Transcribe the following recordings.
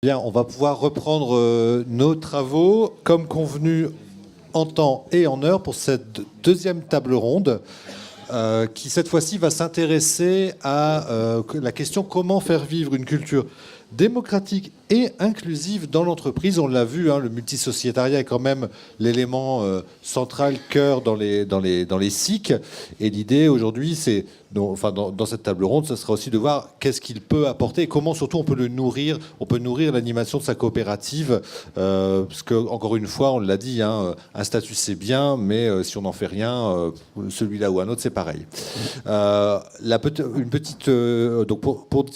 Bien, on va pouvoir reprendre nos travaux comme convenu en temps et en heure pour cette deuxième table ronde qui cette fois-ci va s'intéresser à la question comment faire vivre une culture démocratique et inclusive dans l'entreprise. On l'a vu, hein, le multisociétariat est quand même l'élément central, cœur dans les SIC. Et l'idée aujourd'hui, c'est, dans cette table ronde, ce sera aussi de voir qu'est-ce qu'il peut apporter et comment surtout on peut le nourrir. On peut nourrir l'animation de sa coopérative. Parce que, encore une fois, on l'a dit, hein, un statut c'est bien, mais si on n'en fait rien, celui-là ou un autre, c'est pareil. Donc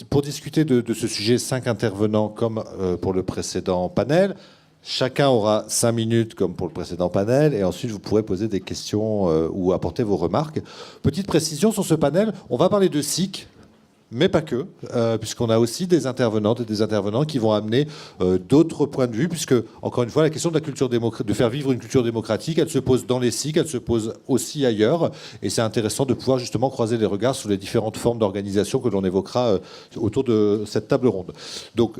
pour discuter de ce sujet, 5 intervenants comme pour le précédent panel. Chacun aura 5 minutes comme pour le précédent panel et ensuite vous pourrez poser des questions ou apporter vos remarques. Petite précision sur ce panel, on va parler de SIC, mais pas que, puisqu'on a aussi des intervenantes et des intervenants qui vont amener d'autres points de vue, puisque, encore une fois, la question de la culture de faire vivre une culture démocratique, elle se pose dans les SIC, elle se pose aussi ailleurs, et c'est intéressant de pouvoir justement croiser les regards sur les différentes formes d'organisation que l'on évoquera autour de cette table ronde. Donc,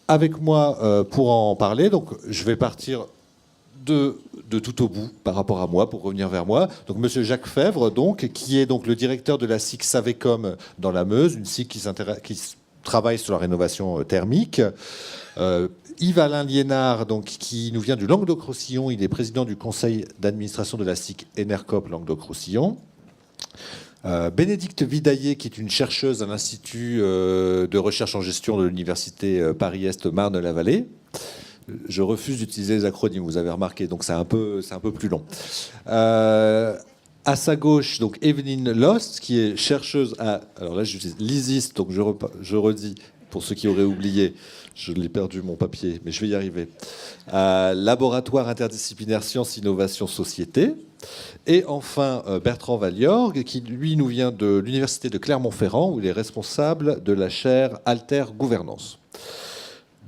avec moi pour en parler, donc, je vais partir de tout au bout par rapport à moi, pour revenir vers moi. Donc, Monsieur Jacques Fèvre, donc, qui est donc le directeur de la SIC Savecom dans la Meuse, une SIC qui travaille sur la rénovation thermique. Yves-Alain Liénard, donc, qui nous vient du Languedoc-Roussillon, il est président du conseil d'administration de la SIC Enercop Languedoc-Roussillon. Bénédicte Vidaillé, qui est une chercheuse à l'Institut de recherche en gestion de l'Université Paris-Est Marne-la-Vallée. Je refuse d'utiliser les acronymes, vous avez remarqué, donc c'est un peu plus long. À sa gauche, donc Evelyne Lost, qui est chercheuse à... Alors là, j'utilise l'ISIS, donc je redis, pour ceux qui auraient oublié, je l'ai perdu mon papier, mais je vais y arriver. Laboratoire interdisciplinaire Sciences, Innovation, Société. Et enfin, Bertrand Valliorgue, qui lui nous vient de l'Université de Clermont-Ferrand, où il est responsable de la chaire Alter Gouvernance.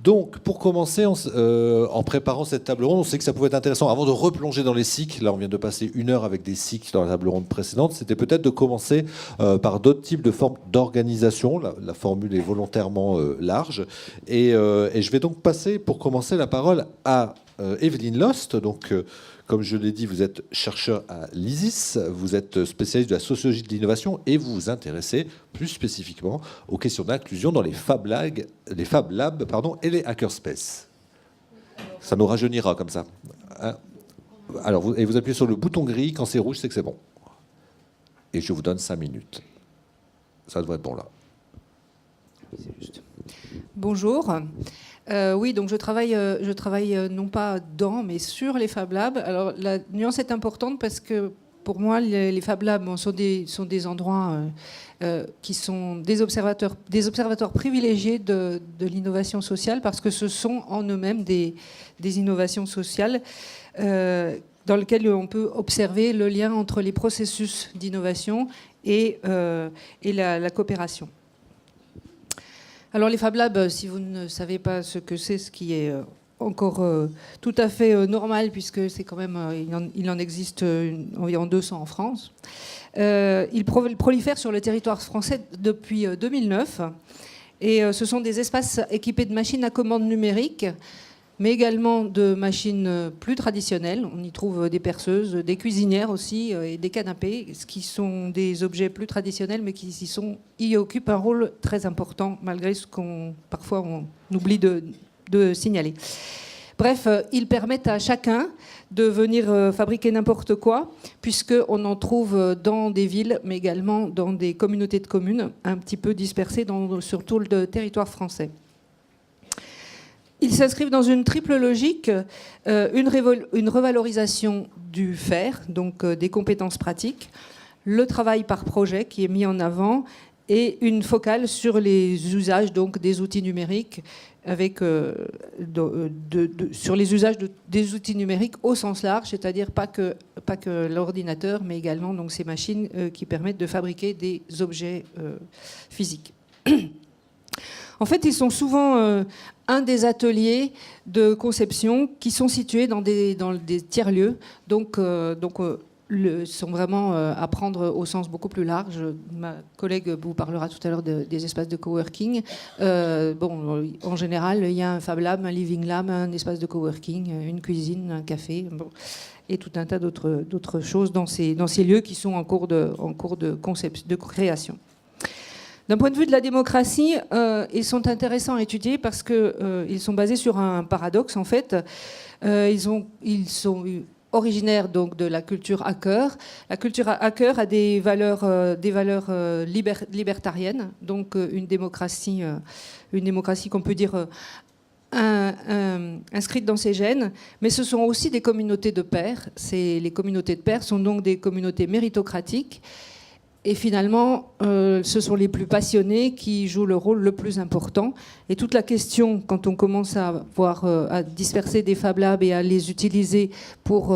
Donc, pour commencer, en préparant cette table ronde, on sait que ça pouvait être intéressant, avant de replonger dans les SIC, là on vient de passer 1 heure avec des SIC dans la table ronde précédente, c'était peut-être de commencer par d'autres types de formes d'organisation. La formule est volontairement large. Et je vais donc passer, pour commencer, la parole à Evelyne Lost. Donc, comme je l'ai dit, vous êtes chercheur à l'ISIS, vous êtes spécialiste de la sociologie de l'innovation et vous vous intéressez plus spécifiquement aux questions d'inclusion dans les Fab Labs et les hackerspaces. Ça nous rajeunira comme ça. Alors, vous appuyez sur le bouton gris, quand c'est rouge, c'est que c'est bon. Et je vous donne 5 minutes. Ça devrait être bon là. C'est juste. Bonjour. Oui, donc je travaille non pas dans, mais sur les Fab Labs. Alors la nuance est importante parce que pour moi, les Fab Labs sont des endroits qui sont des observateurs privilégiés de l'innovation sociale parce que ce sont en eux-mêmes des innovations sociales dans lesquelles on peut observer le lien entre les processus d'innovation et la coopération. Alors les Fab Labs, si vous ne savez pas ce que c'est, ce qui est encore tout à fait normal, puisque c'est quand même, il en existe environ 200 en France. Ils prolifèrent sur le territoire français depuis 2009. Et ce sont des espaces équipés de machines à commande numérique, mais également de machines plus traditionnelles. On y trouve des perceuses, des cuisinières aussi, et des canapés, ce qui sont des objets plus traditionnels, mais qui y occupent un rôle très important, malgré ce qu'on parfois on oublie de signaler. Bref, ils permettent à chacun de venir fabriquer n'importe quoi, puisqu'on en trouve dans des villes, mais également dans des communautés de communes, un petit peu dispersées sur tout le territoire français. Ils s'inscrivent dans une triple logique, une revalorisation du faire, donc des compétences pratiques, le travail par projet qui est mis en avant et une focale sur les usages donc, des outils numériques, avec, sur les usages des outils numériques au sens large, c'est-à-dire pas que l'ordinateur, mais également donc, ces machines qui permettent de fabriquer des objets physiques. En fait, ils sont souvent un des ateliers de conception qui sont situés dans des tiers-lieux, donc sont vraiment à prendre au sens beaucoup plus large. Ma collègue vous parlera tout à l'heure des espaces de coworking. En général, il y a un Fab Lab, un Living Lab, un espace de coworking, une cuisine, un café, et tout un tas d'autres choses dans ces lieux qui sont en cours de création. D'un point de vue de la démocratie, ils sont intéressants à étudier parce qu'ils sont basés sur un paradoxe, en fait. Ils sont originaire donc de la culture hacker. La culture hacker a des valeurs libertariennes, donc une démocratie qu'on peut dire inscrite dans ses gènes, mais ce sont aussi des communautés de pairs. Les communautés de pairs sont donc des communautés méritocratiques. Et finalement, ce sont les plus passionnés qui jouent le rôle le plus important. Et toute la question, quand on commence à disperser des Fab Labs et à les utiliser pour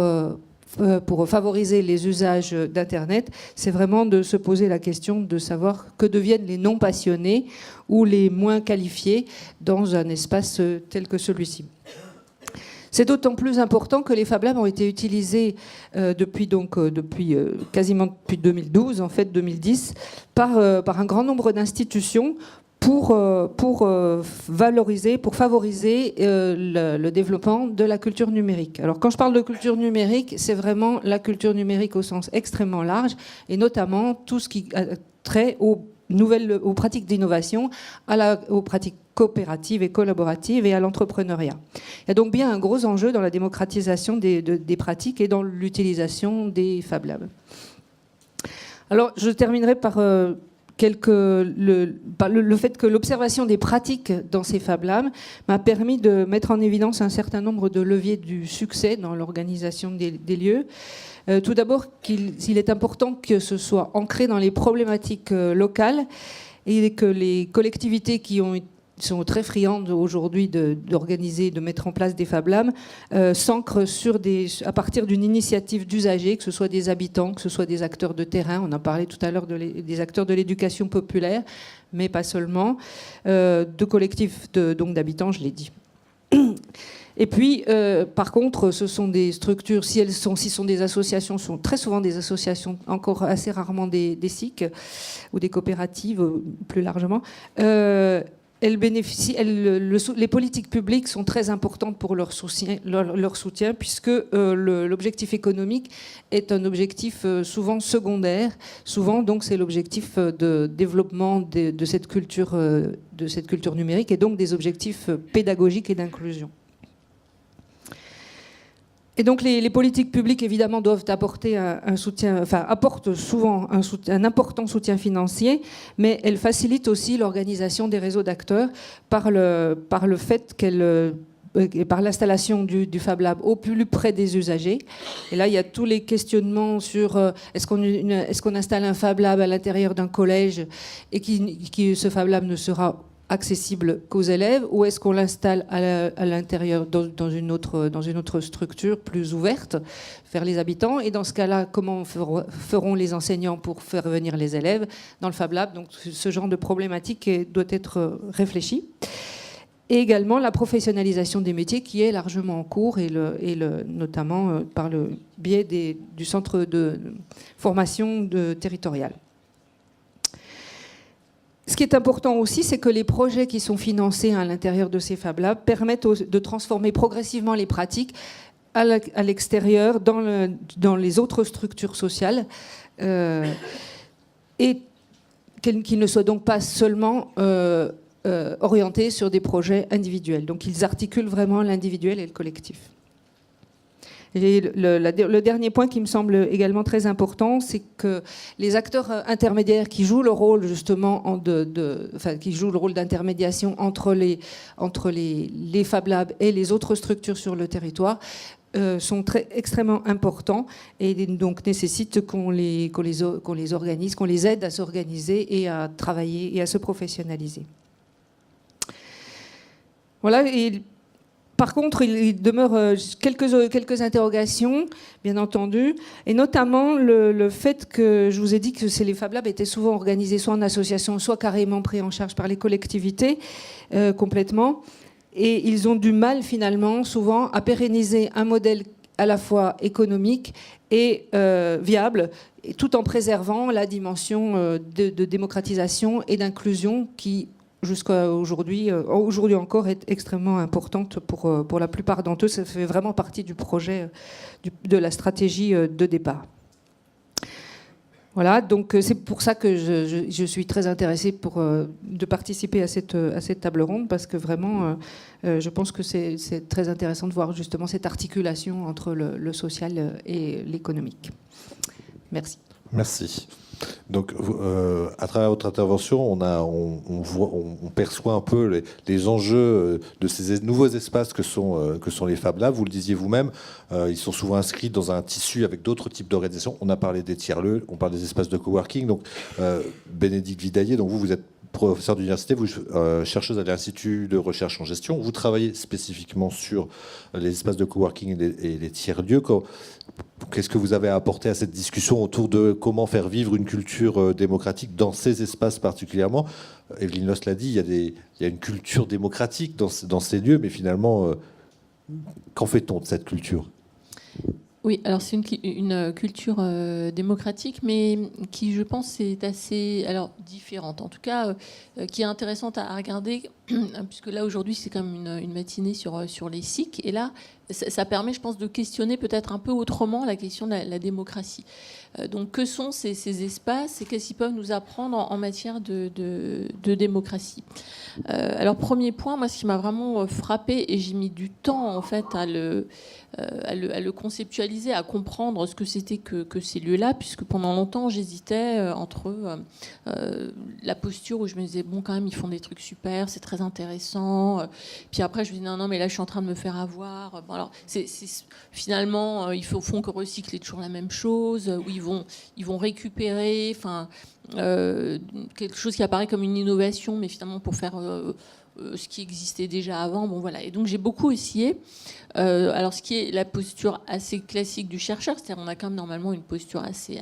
favoriser les usages d'Internet, c'est vraiment de se poser la question de savoir que deviennent les non-passionnés ou les moins qualifiés dans un espace tel que celui-ci. C'est d'autant plus important que les Fab Labs ont été utilisés depuis quasiment depuis 2012, en fait 2010, par un grand nombre d'institutions pour valoriser, pour favoriser le développement de la culture numérique. Alors quand je parle de culture numérique, c'est vraiment la culture numérique au sens extrêmement large, et notamment tout ce qui a trait aux pratiques d'innovation, aux pratiques coopératives et collaboratives et à l'entrepreneuriat. Il y a donc bien un gros enjeu dans la démocratisation des pratiques et dans l'utilisation des Fab Labs. Alors, je terminerai par le fait que l'observation des pratiques dans ces Fab Labs m'a permis de mettre en évidence un certain nombre de leviers du succès dans l'organisation des lieux. Tout d'abord, qu'il est important que ce soit ancré dans les problématiques locales et que les collectivités qui sont très friandes aujourd'hui d'organiser, de mettre en place des Fab Labs, s'ancrent à partir d'une initiative d'usagers, que ce soit des habitants, que ce soit des acteurs de terrain. On a parlé tout à l'heure des acteurs de l'éducation populaire, mais pas seulement, de collectifs d'habitants, je l'ai dit. Et puis, par contre, ce sont des structures, si ce sont des associations, ce sont très souvent des associations, encore assez rarement des SIC ou des coopératives, plus largement. Les politiques publiques sont très importantes pour leur soutien puisque l'objectif économique est un objectif souvent secondaire. Souvent, donc, c'est l'objectif de développement de cette culture numérique et donc des objectifs pédagogiques et d'inclusion. Et donc les politiques publiques, évidemment, doivent apporter un soutien, apportent souvent un important soutien financier, mais elles facilitent aussi l'organisation des réseaux d'acteurs par le fait par l'installation du Fab Lab au plus près des usagers. Et là, il y a tous les questionnements sur est-ce qu'on installe un Fab Lab à l'intérieur d'un collège et ce Fab Lab ne sera accessible qu'aux élèves, ou est-ce qu'on l'installe à l'intérieur dans une autre structure plus ouverte vers les habitants, et dans ce cas-là, comment feront les enseignants pour faire venir les élèves dans le Fab Lab? Donc ce genre de problématique doit être réfléchi. Et également la professionnalisation des métiers qui est largement en cours, notamment par le biais du centre de formation territorial. Ce qui est important aussi, c'est que les projets qui sont financés à l'intérieur de ces Fab Labs permettent de transformer progressivement les pratiques à l'extérieur, dans les autres structures sociales, et qu'ils ne soient donc pas seulement orientés sur des projets individuels. Donc ils articulent vraiment l'individuel et le collectif. Et le dernier point qui me semble également très important, c'est que les acteurs intermédiaires qui jouent le rôle justement qui jouent le rôle d'intermédiation entre les Fab Labs et les autres structures sur le territoire sont extrêmement importants et donc nécessitent qu'on les organise, qu'on les aide à s'organiser et à travailler et à se professionnaliser. Voilà. Par contre, il demeure quelques interrogations, bien entendu, et notamment le fait que je vous ai dit que les Fab Labs étaient souvent organisés soit en association, soit carrément pris en charge par les collectivités complètement, et ils ont du mal finalement souvent à pérenniser un modèle à la fois économique et viable, et tout en préservant la dimension de démocratisation et d'inclusion qui, jusqu'à aujourd'hui encore, est extrêmement importante pour la plupart d'entre eux. Ça fait vraiment partie du projet, de la stratégie de départ. Voilà, donc c'est pour ça que je suis très intéressée de participer à cette table ronde, parce que vraiment, je pense que c'est très intéressant de voir justement cette articulation entre le social et l'économique. Merci. Merci. Donc, à travers votre intervention, on perçoit un peu les enjeux de ces nouveaux espaces que sont les Fab Labs. Vous le disiez vous-même, ils sont souvent inscrits dans un tissu avec d'autres types d'organisations. On a parlé des tiers-lieux, on parle des espaces de coworking. Donc, Bénédicte Vidaillier, donc vous êtes professeur d'université, vous chercheuse à l'Institut de recherche en gestion. Vous travaillez spécifiquement sur les espaces de coworking et les tiers-lieux. Qu'est-ce que vous avez à apporter à cette discussion autour de comment faire vivre une culture démocratique dans ces espaces particulièrement? Evelyne Lost l'a dit, il y a une culture démocratique dans ces lieux, mais finalement, qu'en fait-on de cette culture? Oui, alors c'est une culture démocratique, mais qui, je pense, est assez différente. En tout cas, qui est intéressante à regarder, puisque là, aujourd'hui, c'est quand même une matinée sur les SIC. Et là, ça permet, je pense, de questionner peut-être un peu autrement la question de la démocratie. Donc, que sont ces espaces et qu'est-ce qu'ils peuvent nous apprendre en matière de démocratie? Alors, premier point, moi, ce qui m'a vraiment frappé, et j'ai mis du temps, en fait, à le conceptualiser, à comprendre ce que c'était que ces lieux-là, puisque pendant longtemps, j'hésitais entre la posture où je me disais, bon, quand même, ils font des trucs super, c'est très intéressant. Puis après, je me dis, non, mais là, je suis en train de me faire avoir. Bon, alors, finalement, ils font que recycler toujours la même chose, où ils vont récupérer, quelque chose qui apparaît comme une innovation, mais finalement pour faire ce qui existait déjà avant. Bon, voilà. Et donc, j'ai beaucoup essayé. Alors, ce qui est la posture assez classique du chercheur, c'est-à-dire on a quand même normalement une posture assez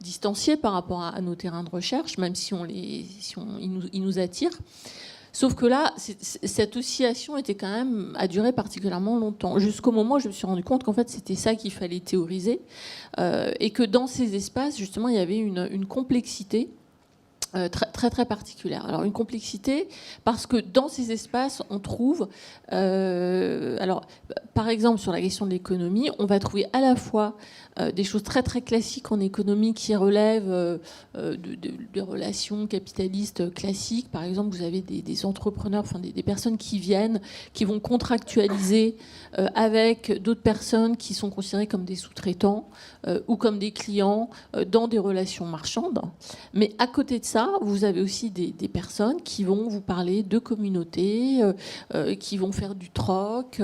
distanciée par rapport à nos terrains de recherche, même si ils nous attirent. Sauf que là, cette oscillation a duré particulièrement longtemps, jusqu'au moment où je me suis rendu compte qu'en fait, c'était ça qu'il fallait théoriser, et que dans ces espaces, justement, il y avait une complexité très, très, très particulière. Alors, une complexité, parce que dans ces espaces, on trouve... par exemple, sur la question de l'économie, on va trouver à la fois des choses très, très classiques en économie qui relèvent de relations capitalistes classiques. Par exemple, vous avez des entrepreneurs, des personnes qui vont contractualiser avec d'autres personnes qui sont considérées comme des sous-traitants ou comme des clients dans des relations marchandes. Mais à côté de ça, vous avez aussi des personnes qui vont vous parler de communautés, qui vont faire du troc,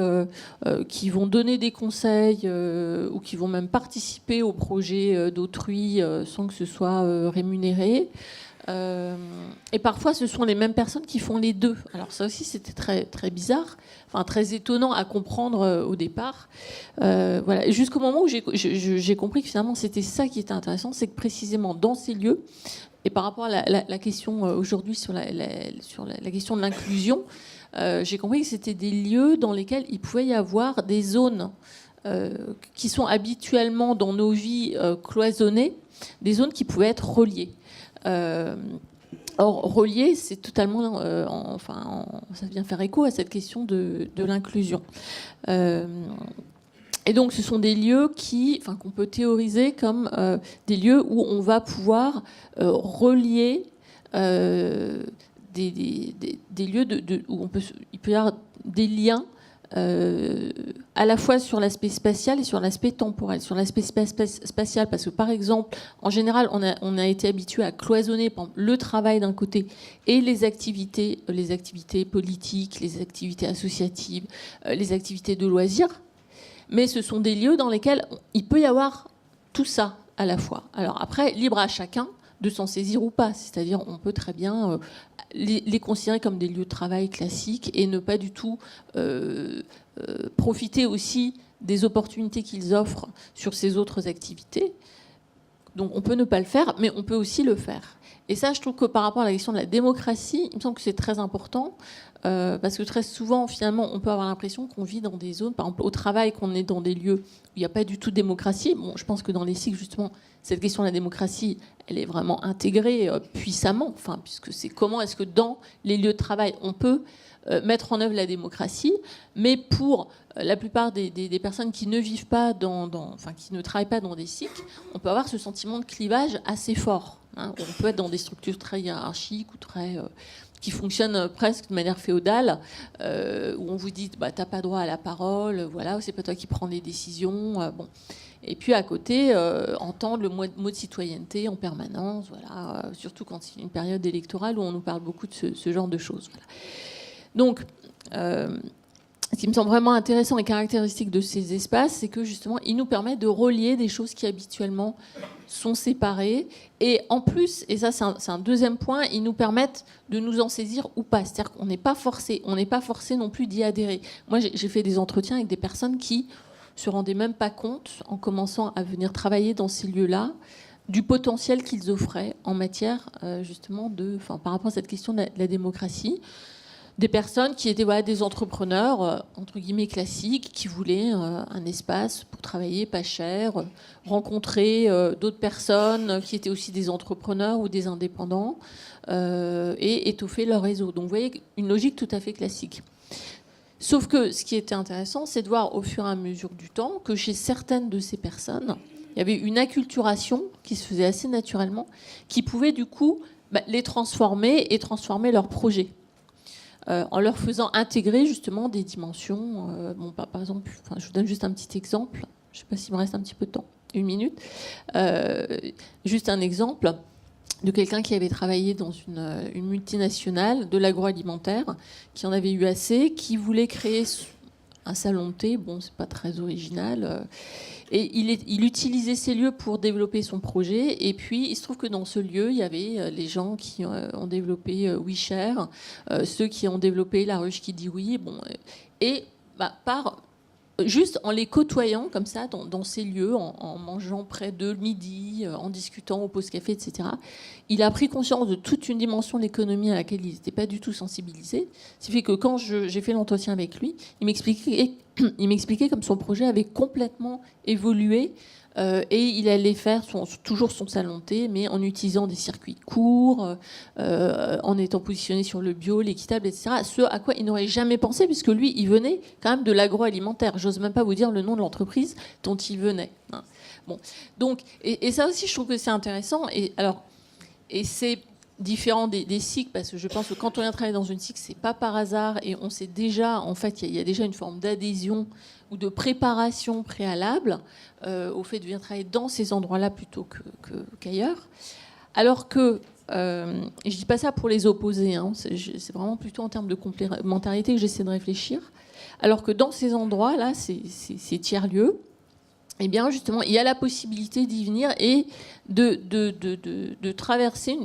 qui vont donner des conseils ou qui vont même participer au projet d'autrui sans que ce soit rémunéré. Et parfois, ce sont les mêmes personnes qui font les deux. Alors ça aussi, c'était très, très bizarre, très étonnant à comprendre au départ. Voilà. Et jusqu'au moment où j'ai compris que finalement, c'était ça qui était intéressant, c'est que précisément dans ces lieux, et par rapport à la question aujourd'hui sur la question de l'inclusion, j'ai compris que c'était des lieux dans lesquels il pouvait y avoir des zones qui sont habituellement dans nos vies cloisonnées, des zones qui pouvaient être reliées. Or, reliées, c'est totalement... ça vient faire écho à cette question de l'inclusion. Et donc, ce sont des lieux qu'on peut théoriser comme des lieux où on va pouvoir relier des lieux où il peut y avoir des liens à la fois sur l'aspect spatial et sur l'aspect temporel. Sur l'aspect spatial, parce que par exemple, en général, on a été habitué à cloisonner le travail d'un côté et les activités politiques, les activités associatives, les activités de loisirs. Mais ce sont des lieux dans lesquels il peut y avoir tout ça à la fois. Alors après, libre à chacun de s'en saisir ou pas. C'est-à-dire, on peut très bien les considérer comme des lieux de travail classiques et ne pas du tout profiter aussi des opportunités qu'ils offrent sur ces autres activités. Donc on peut ne pas le faire, mais on peut aussi le faire. Et ça, je trouve que par rapport à la question de la démocratie, il me semble que c'est très important, parce que très souvent, finalement, on peut avoir l'impression qu'on vit dans des zones, par exemple au travail, qu'on est dans des lieux où il n'y a pas du tout de démocratie. Bon, je pense que dans les cycles, justement, cette question de la démocratie, elle est vraiment intégrée puissamment, enfin, puisque c'est comment est-ce que dans les lieux de travail, on peut mettre en œuvre la démocratie, mais pour la plupart des personnes qui ne vivent pas enfin, qui ne travaillent pas dans des cycles, on peut avoir ce sentiment de clivage assez fort. Hein. On peut être dans des structures très hiérarchiques ou très qui fonctionnent presque de manière féodale, où on vous dit bah, t'as pas droit à la parole, voilà, c'est pas toi qui prends les décisions. Bon. Et puis à côté, entendre le mot de citoyenneté en permanence, voilà, surtout quand c'est une période électorale où on nous parle beaucoup de ce genre de choses. Voilà. Donc, ce qui me semble vraiment intéressant et caractéristique de ces espaces, c'est que justement, ils nous permettent de relier des choses qui habituellement sont séparées. Et en plus, et ça c'est un deuxième point, ils nous permettent de nous en saisir ou pas. C'est-à-dire qu'on n'est pas forcé, non plus d'y adhérer. Moi, j'ai fait des entretiens avec des personnes qui se rendaient même pas compte, en commençant à venir travailler dans ces lieux-là, du potentiel qu'ils offraient en matière justement par rapport à cette question de la démocratie. Des personnes qui étaient des entrepreneurs, entre guillemets, classiques, qui voulaient un espace pour travailler pas cher, rencontrer d'autres personnes qui étaient aussi des entrepreneurs ou des indépendants, et étoffer leur réseau. Donc vous voyez, une logique tout à fait classique. Sauf que ce qui était intéressant, c'est de voir au fur et à mesure du temps que chez certaines de ces personnes, il y avait une acculturation qui se faisait assez naturellement, qui pouvait du coup les transformer et transformer leurs projets. En leur faisant intégrer justement des dimensions. Par exemple, je vous donne juste un petit exemple. Je ne sais pas s'il me reste un petit peu de temps, 1 minute. Juste un exemple de quelqu'un qui avait travaillé dans une multinationale de l'agroalimentaire, qui en avait eu assez, qui voulait créer un salon de thé. Bon, c'est pas très original. Et il utilisait ces lieux pour développer son projet. Et puis, il se trouve que dans ce lieu, il y avait les gens qui ont développé WeShare, ceux qui ont développé La Ruche qui dit oui. Bon, et juste en les côtoyant comme ça dans ces lieux, en mangeant près d'eux le midi, en discutant au pause café, etc., il a pris conscience de toute une dimension de l'économie à laquelle il n'était pas du tout sensibilisé. Ce qui fait que quand j'ai fait l'entretien avec lui, il m'expliquait comme son projet avait complètement évolué, et il allait faire toujours son salon de thé, mais en utilisant des circuits courts, en étant positionné sur le bio, l'équitable, etc. Ce à quoi il n'aurait jamais pensé, puisque lui, il venait quand même de l'agroalimentaire. J'ose même pas vous dire le nom de l'entreprise dont il venait. Hein. Bon, donc, et ça aussi, je trouve que c'est intéressant. Et c'est différent des cycles, parce que je pense que quand on vient travailler dans une cycle, c'est pas par hasard, et on sait déjà, en fait, il y a déjà une forme d'adhésion ou de préparation préalable au fait de venir travailler dans ces endroits-là plutôt qu'ailleurs. Alors que, et je dis pas ça pour les opposer, hein, c'est vraiment plutôt en termes de complémentarité que j'essaie de réfléchir, alors que dans ces endroits-là, ces tiers-lieux, eh bien, justement, il y a la possibilité d'y venir et de traverser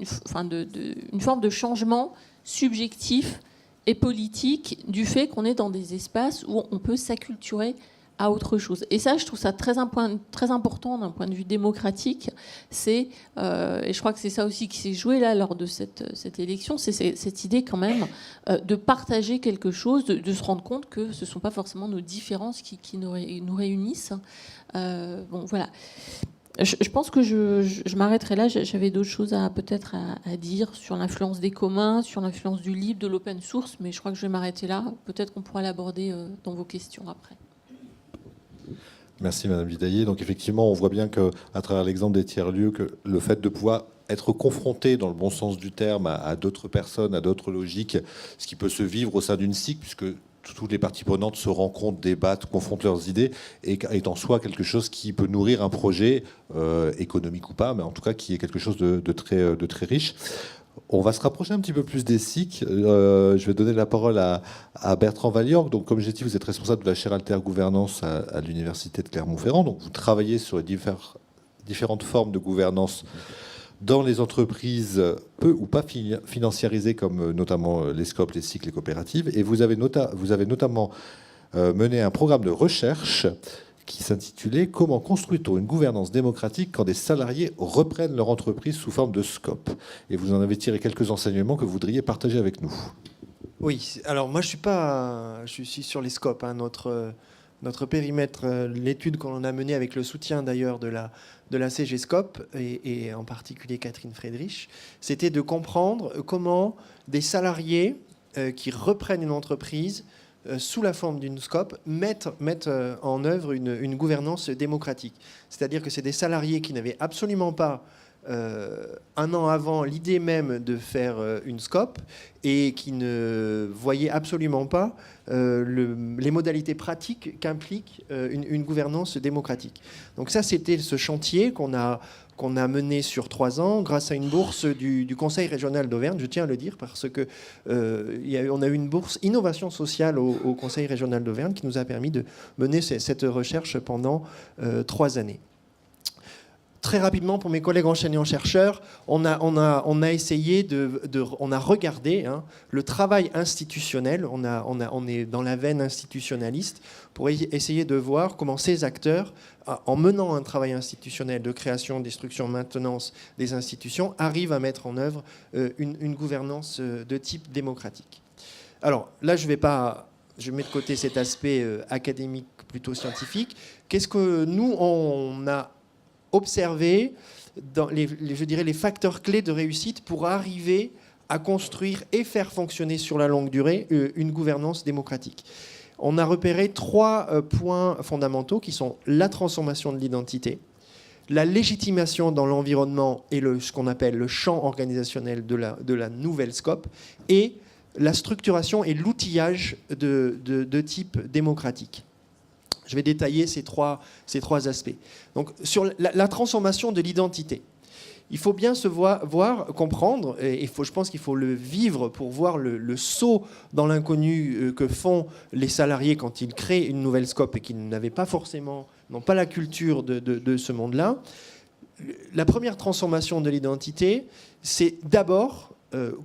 une forme de changement subjectif et politique du fait qu'on est dans des espaces où on peut s'acculturer à autre chose. Et ça, je trouve ça très important d'un point de vue démocratique. Et je crois que c'est ça aussi qui s'est joué là lors de cette élection, c'est cette idée quand même de partager quelque chose, de se rendre compte que ce ne sont pas forcément nos différences qui nous réunissent. Bon, voilà. Je pense que je m'arrêterai là. J'avais d'autres choses peut-être à dire sur l'influence des communs, sur l'influence du libre, de l'open source, mais je crois que je vais m'arrêter là. Peut-être qu'on pourra l'aborder dans vos questions après. Merci Madame Vidaillet. Donc effectivement, on voit bien qu'à travers l'exemple des tiers-lieux, que le fait de pouvoir être confronté, dans le bon sens du terme, à d'autres personnes, à d'autres logiques, ce qui peut se vivre au sein d'une cycle, puisque toutes les parties prenantes se rencontrent, débattent, confrontent leurs idées, et est en soi quelque chose qui peut nourrir un projet, économique ou pas, mais en tout cas qui est quelque chose de très riche. On va se rapprocher un petit peu plus des SIC. Je vais donner la parole à Bertrand Valliorgue. Donc, comme j'ai dit, vous êtes responsable de la chaire Alter-Gouvernance à l'Université de Clermont-Ferrand. Donc, vous travaillez sur les différentes formes de gouvernance dans les entreprises peu ou pas financiarisées, comme notamment les SCOP, les SIC, les coopératives. Et vous avez notamment mené un programme de recherche qui s'intitulait « Comment construit-on une gouvernance démocratique quand des salariés reprennent leur entreprise sous forme de SCOP ?» Et vous en avez tiré quelques enseignements que vous voudriez partager avec nous. Oui, alors moi je suis sur les SCOP, hein, notre périmètre, l'étude qu'on a menée avec le soutien d'ailleurs de la CGSCOP et en particulier Catherine Friedrich, c'était de comprendre comment des salariés qui reprennent une entreprise sous la forme d'une SCOP mettent en œuvre une gouvernance démocratique. C'est-à-dire que c'est des salariés qui n'avaient absolument pas un an avant l'idée même de faire une SCOP et qui ne voyaient absolument pas les modalités pratiques qu'implique une gouvernance démocratique. Donc ça, c'était ce chantier qu'on a mené sur 3 ans grâce à une bourse du Conseil régional d'Auvergne, je tiens à le dire, parce que on a eu une bourse innovation sociale au Conseil régional d'Auvergne qui nous a permis de mener cette recherche pendant 3 années. Très rapidement, pour mes collègues enseignants-chercheurs, on a essayé on a regardé le travail institutionnel. On est dans la veine institutionnaliste pour essayer de voir comment ces acteurs, en menant un travail institutionnel de création, destruction, maintenance des institutions, arrivent à mettre en œuvre une gouvernance de type démocratique. Alors là, je mets de côté cet aspect académique plutôt scientifique. Qu'est-ce que nous, on a observer dans les facteurs clés de réussite pour arriver à construire et faire fonctionner sur la longue durée une gouvernance démocratique. On a repéré 3 points fondamentaux qui sont la transformation de l'identité, la légitimation dans l'environnement et ce qu'on appelle le champ organisationnel de la nouvelle SCOP, et la structuration et l'outillage de type démocratique. Je vais détailler ces trois aspects. Donc, sur la transformation de l'identité, il faut bien se comprendre, et je pense qu'il faut le vivre pour voir le saut dans l'inconnu que font les salariés quand ils créent une nouvelle SCOP et qu'ils n'avaient pas forcément, n'ont pas la culture de ce monde-là. La première transformation de l'identité, c'est d'abord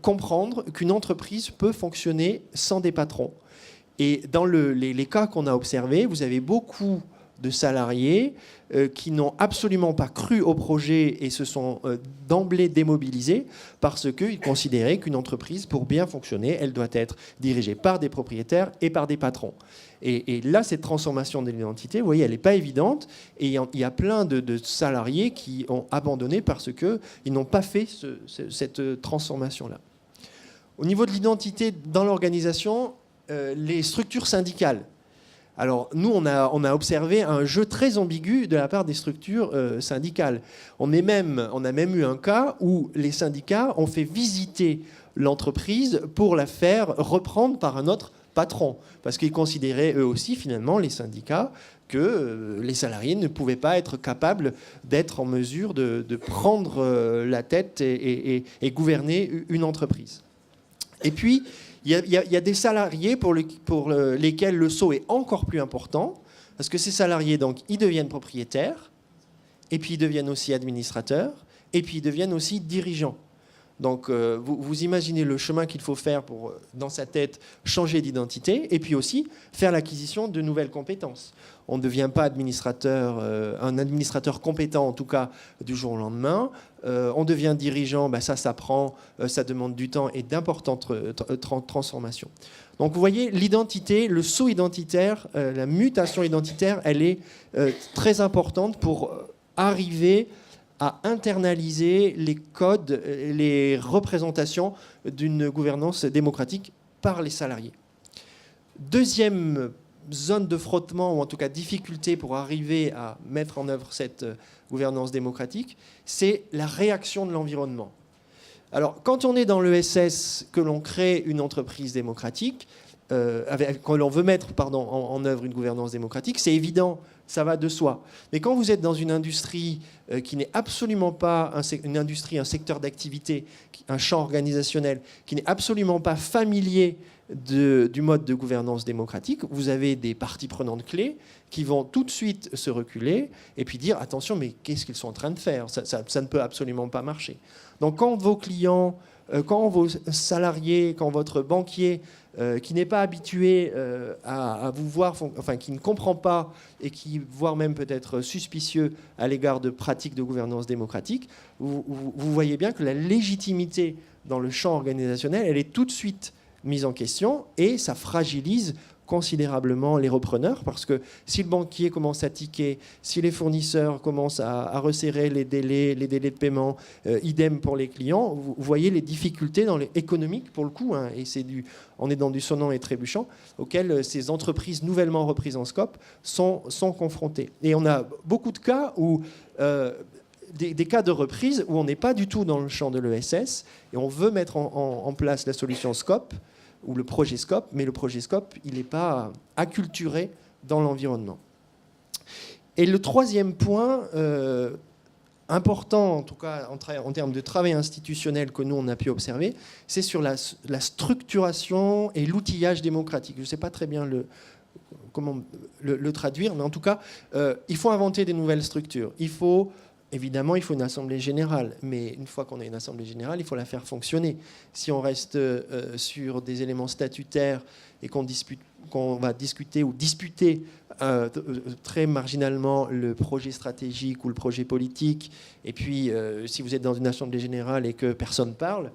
comprendre qu'une entreprise peut fonctionner sans des patrons. Et dans les cas qu'on a observés, vous avez beaucoup de salariés qui n'ont absolument pas cru au projet et se sont d'emblée démobilisés parce qu'ils considéraient qu'une entreprise, pour bien fonctionner, elle doit être dirigée par des propriétaires et par des patrons. Et là, cette transformation de l'identité, vous voyez, elle n'est pas évidente. Et il y a plein de salariés qui ont abandonné parce qu'ils n'ont pas fait cette transformation-là. Au niveau de l'identité dans l'organisation, les structures syndicales. Alors, nous, on a observé un jeu très ambigu de la part des structures syndicales. On a même eu un cas où les syndicats ont fait visiter l'entreprise pour la faire reprendre par un autre patron. Parce qu'ils considéraient, eux aussi, finalement, les syndicats, que les salariés ne pouvaient pas être capables d'être en mesure de prendre la tête et gouverner une entreprise. Et puis, il y a des salariés pour lesquels le saut est encore plus important, parce que ces salariés, donc, ils deviennent propriétaires, et puis ils deviennent aussi administrateurs, et puis ils deviennent aussi dirigeants. Donc, vous imaginez le chemin qu'il faut faire pour, dans sa tête, changer d'identité, et puis aussi faire l'acquisition de nouvelles compétences. On ne devient pas un administrateur compétent, en tout cas, du jour au lendemain. On devient dirigeant, ça s'apprend, ça demande du temps et d'importantes transformations. Donc, vous voyez, l'identité, le saut identitaire, la mutation identitaire, elle est très importante pour arriver à internaliser les codes, les représentations d'une gouvernance démocratique par les salariés. Deuxième zone de frottement, ou en tout cas difficulté pour arriver à mettre en œuvre cette gouvernance démocratique, c'est la réaction de l'environnement. Alors, quand on est dans l'ESS, que l'on crée une entreprise démocratique, quand l'on veut mettre en œuvre une gouvernance démocratique, c'est évident, ça va de soi. Mais quand vous êtes dans une industrie qui n'est absolument pas une industrie, un secteur d'activité, un champ organisationnel, qui n'est absolument pas familier du mode de gouvernance démocratique, vous avez des parties prenantes clés qui vont tout de suite se reculer et puis dire attention, mais qu'est-ce qu'ils sont en train de faire ? Ça ne peut absolument pas marcher. Donc quand vos clients, quand vos salariés, quand votre banquier qui n'est pas habitué à vous voir, enfin qui ne comprend pas et qui, voire même peut-être suspicieux à l'égard de pratiques de gouvernance démocratique, vous voyez bien que la légitimité dans le champ organisationnel, elle est tout de suite mise en question et ça fragilise considérablement les repreneurs, parce que si le banquier commence à tiquer, si les fournisseurs commencent à resserrer les délais de paiement, idem pour les clients, vous voyez les difficultés économiques pour le coup, hein, et on est dans du sonnant et trébuchant, auxquelles ces entreprises nouvellement reprises en scope sont confrontées. Et on a beaucoup de cas où... Des cas de reprise où on n'est pas du tout dans le champ de l'ESS et on veut mettre en place la solution SCOP ou le projet SCOP, mais le projet SCOP, il n'est pas acculturé dans l'environnement. Et le troisième point, important en tout cas en termes de travail institutionnel que nous on a pu observer, c'est sur la structuration et l'outillage démocratique. Je ne sais pas très bien comment le traduire, mais en tout cas, il faut inventer des nouvelles structures. Évidemment, il faut une assemblée générale, mais une fois qu'on a une assemblée générale, il faut la faire fonctionner. Si on reste sur des éléments statutaires et qu'on va discuter ou disputer très marginalement le projet stratégique ou le projet politique, et puis si vous êtes dans une assemblée générale et que personne parle,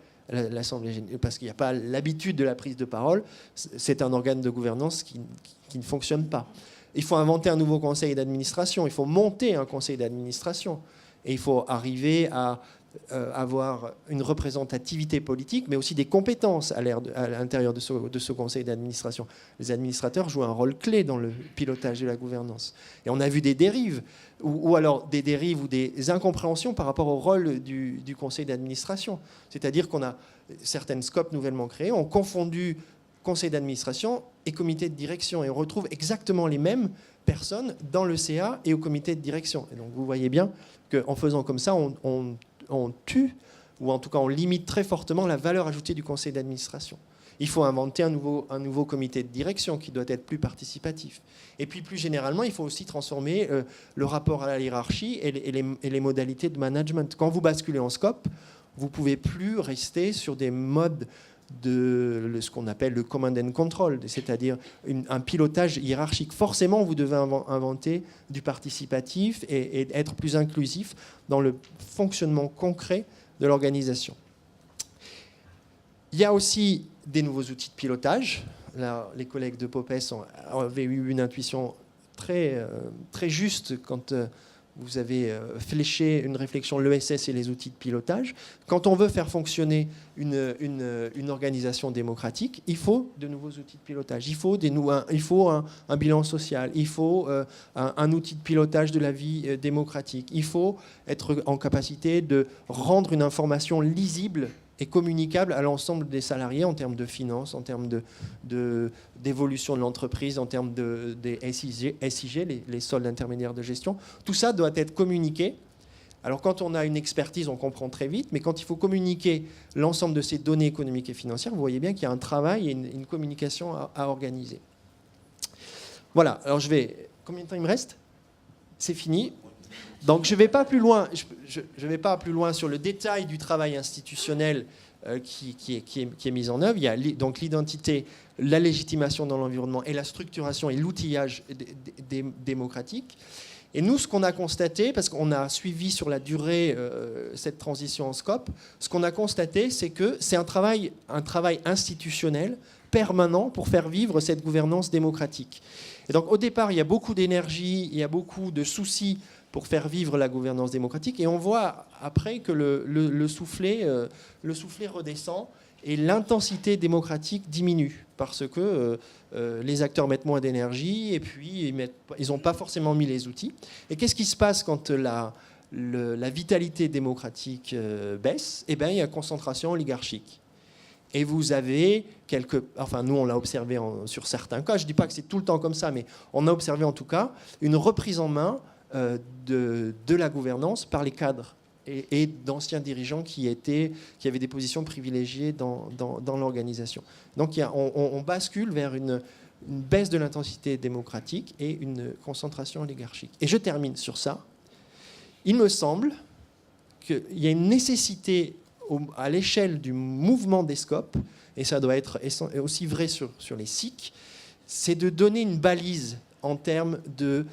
parce qu'il n'y a pas l'habitude de la prise de parole, c'est un organe de gouvernance qui ne fonctionne pas. Il faut inventer un nouveau conseil d'administration, il faut monter un conseil d'administration. Et il faut arriver à avoir une représentativité politique, mais aussi des compétences à l'intérieur de ce conseil d'administration. Les administrateurs jouent un rôle clé dans le pilotage de la gouvernance. Et on a vu des dérives, ou alors des dérives ou des incompréhensions par rapport au rôle du conseil d'administration. C'est-à-dire qu'on a certaines scopes nouvellement créées, ont confondu conseil d'administration et comité de direction. Et on retrouve exactement les mêmes personnes dans le CA et au comité de direction. Et donc vous voyez bien qu'en faisant comme ça, on tue, ou en tout cas on limite très fortement la valeur ajoutée du conseil d'administration. Il faut inventer un nouveau comité de direction qui doit être plus participatif. Et puis plus généralement, il faut aussi transformer le rapport à la hiérarchie et les modalités de management. Quand vous basculez en scope, vous ne pouvez plus rester sur des modes de ce qu'on appelle le command and control, c'est-à-dire un pilotage hiérarchique. Forcément, vous devez inventer du participatif et être plus inclusif dans le fonctionnement concret de l'organisation. Il y a aussi des nouveaux outils de pilotage. Là, les collègues de POPES avaient eu une intuition très, très juste quand vous avez fléché une réflexion, l'ESS et les outils de pilotage. Quand on veut faire fonctionner une organisation démocratique, il faut de nouveaux outils de pilotage. Il faut un bilan social. Il faut un outil de pilotage de la vie démocratique. Il faut être en capacité de rendre une information lisible et communicable à l'ensemble des salariés en termes de finances, en termes d'évolution de l'entreprise, en termes des SIG, les soldes intermédiaires de gestion. Tout ça doit être communiqué. Alors quand on a une expertise, on comprend très vite, mais quand il faut communiquer l'ensemble de ces données économiques et financières, vous voyez bien qu'il y a un travail et une communication à organiser. Voilà, alors combien de temps il me reste ? C'est fini. Donc je ne vais pas plus loin. Je vais pas plus loin sur le détail du travail institutionnel qui est mis en œuvre. Il y a donc l'identité, la légitimation dans l'environnement et la structuration et l'outillage démocratique. Et nous, ce qu'on a constaté, parce qu'on a suivi sur la durée cette transition en scope, ce qu'on a constaté, c'est que c'est un travail institutionnel permanent pour faire vivre cette gouvernance démocratique. Et donc au départ, il y a beaucoup d'énergie, il y a beaucoup de soucis pour faire vivre la gouvernance démocratique. Et on voit après que le soufflet redescend et l'intensité démocratique diminue parce que les acteurs mettent moins d'énergie et puis ils n'ont pas forcément mis les outils. Et qu'est-ce qui se passe quand la vitalité démocratique baisse ? Eh bien, il y a concentration oligarchique. Et vous avez nous on l'a observé sur certains cas, je ne dis pas que c'est tout le temps comme ça, mais on a observé en tout cas une reprise en main de la gouvernance par les cadres et d'anciens dirigeants qui avaient des positions privilégiées dans l'organisation. Donc on bascule vers une baisse de l'intensité démocratique et une concentration oligarchique. Et je termine sur ça. Il me semble qu'il y a une nécessité à l'échelle du mouvement des SCOP, et ça doit être aussi vrai sur les SIC, c'est de donner une balise en termes de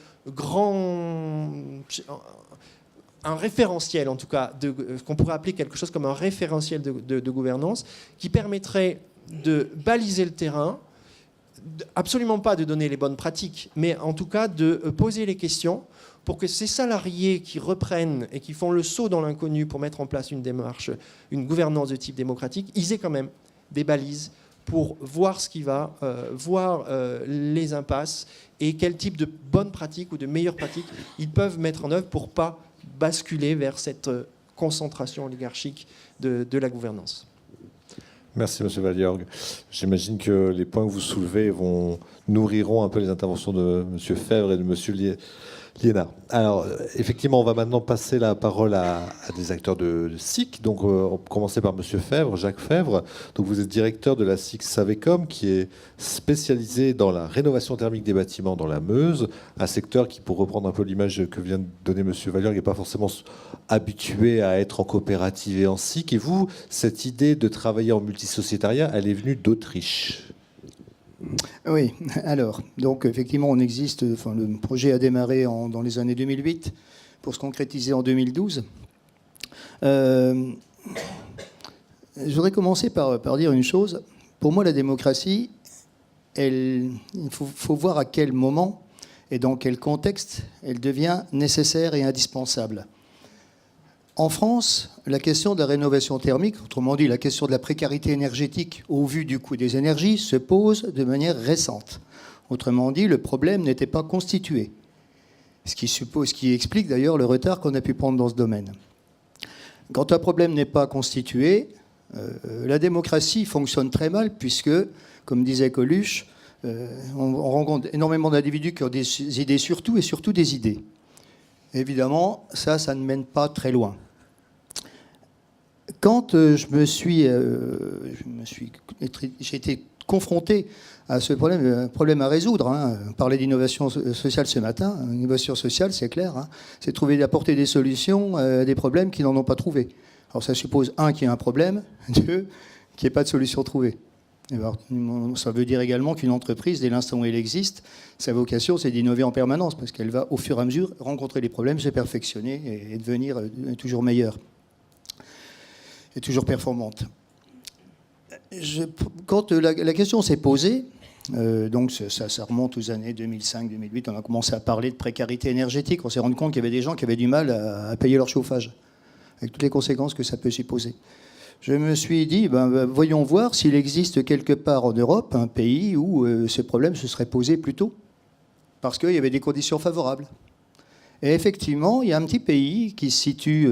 un référentiel, en tout cas, qu'on pourrait appeler quelque chose comme un référentiel de gouvernance, qui permettrait de baliser le terrain, absolument pas de donner les bonnes pratiques, mais en tout cas de poser les questions pour que ces salariés qui reprennent et qui font le saut dans l'inconnu pour mettre en place une démarche, une gouvernance de type démocratique, ils aient quand même des balises pour voir ce qui va, voir les impasses et quel type de bonnes pratiques ou de meilleures pratiques ils peuvent mettre en œuvre pour ne pas basculer vers cette concentration oligarchique de la gouvernance. Merci, M. Valliorgue. J'imagine que les points que vous soulevez nourriront un peu les interventions de M. Febvre et de M. Liénard. Alors, effectivement, on va maintenant passer la parole à des acteurs de SIC. Donc, on va commencer par M. Febvre, Jacques Febvre. Donc, vous êtes directeur de la SIC Savecom, qui est spécialisée dans la rénovation thermique des bâtiments dans la Meuse, un secteur qui, pour reprendre un peu l'image que vient de donner M. Valliorgue, n'est pas forcément habitué à être en coopérative et en SIC. Et vous, cette idée de travailler en multisociétariat, elle est venue d'Autriche. Oui, alors, donc effectivement, on existe, enfin, le projet a démarré dans les années 2008 pour se concrétiser en 2012. Je voudrais commencer par dire une chose. Pour moi, la démocratie, il faut voir à quel moment et dans quel contexte elle devient nécessaire et indispensable. En France, la question de la rénovation thermique, autrement dit la question de la précarité énergétique au vu du coût des énergies, se pose de manière récente. Autrement dit, le problème n'était pas constitué. Ce qui explique d'ailleurs le retard qu'on a pu prendre dans ce domaine. Quand un problème n'est pas constitué, la démocratie fonctionne très mal puisque, comme disait Coluche, on rencontre énormément d'individus qui ont des idées sur tout et surtout des idées. Évidemment, ça ne mène pas très loin. Quand j'ai été confronté à ce problème à résoudre, on parlait d'innovation sociale ce matin, l'innovation sociale, c'est clair, c'est d'apporter des solutions à des problèmes qui n'en ont pas trouvé. Alors ça suppose, un, qu'il y ait un problème, deux, qu'il n'y ait pas de solution trouvée. Alors, ça veut dire également qu'une entreprise, dès l'instant où elle existe, sa vocation, c'est d'innover en permanence, parce qu'elle va, au fur et à mesure, rencontrer les problèmes, se perfectionner et devenir toujours meilleure et toujours performante. Quand la question s'est posée, donc ça remonte aux années 2005-2008, on a commencé à parler de précarité énergétique. On s'est rendu compte qu'il y avait des gens qui avaient du mal à payer leur chauffage, avec toutes les conséquences que ça peut supposer. Je me suis dit, voyons voir s'il existe quelque part en Europe un pays où ce problème se serait posé plus tôt, parce qu'il y avait des conditions favorables. Et effectivement, il y a un petit pays qui se situe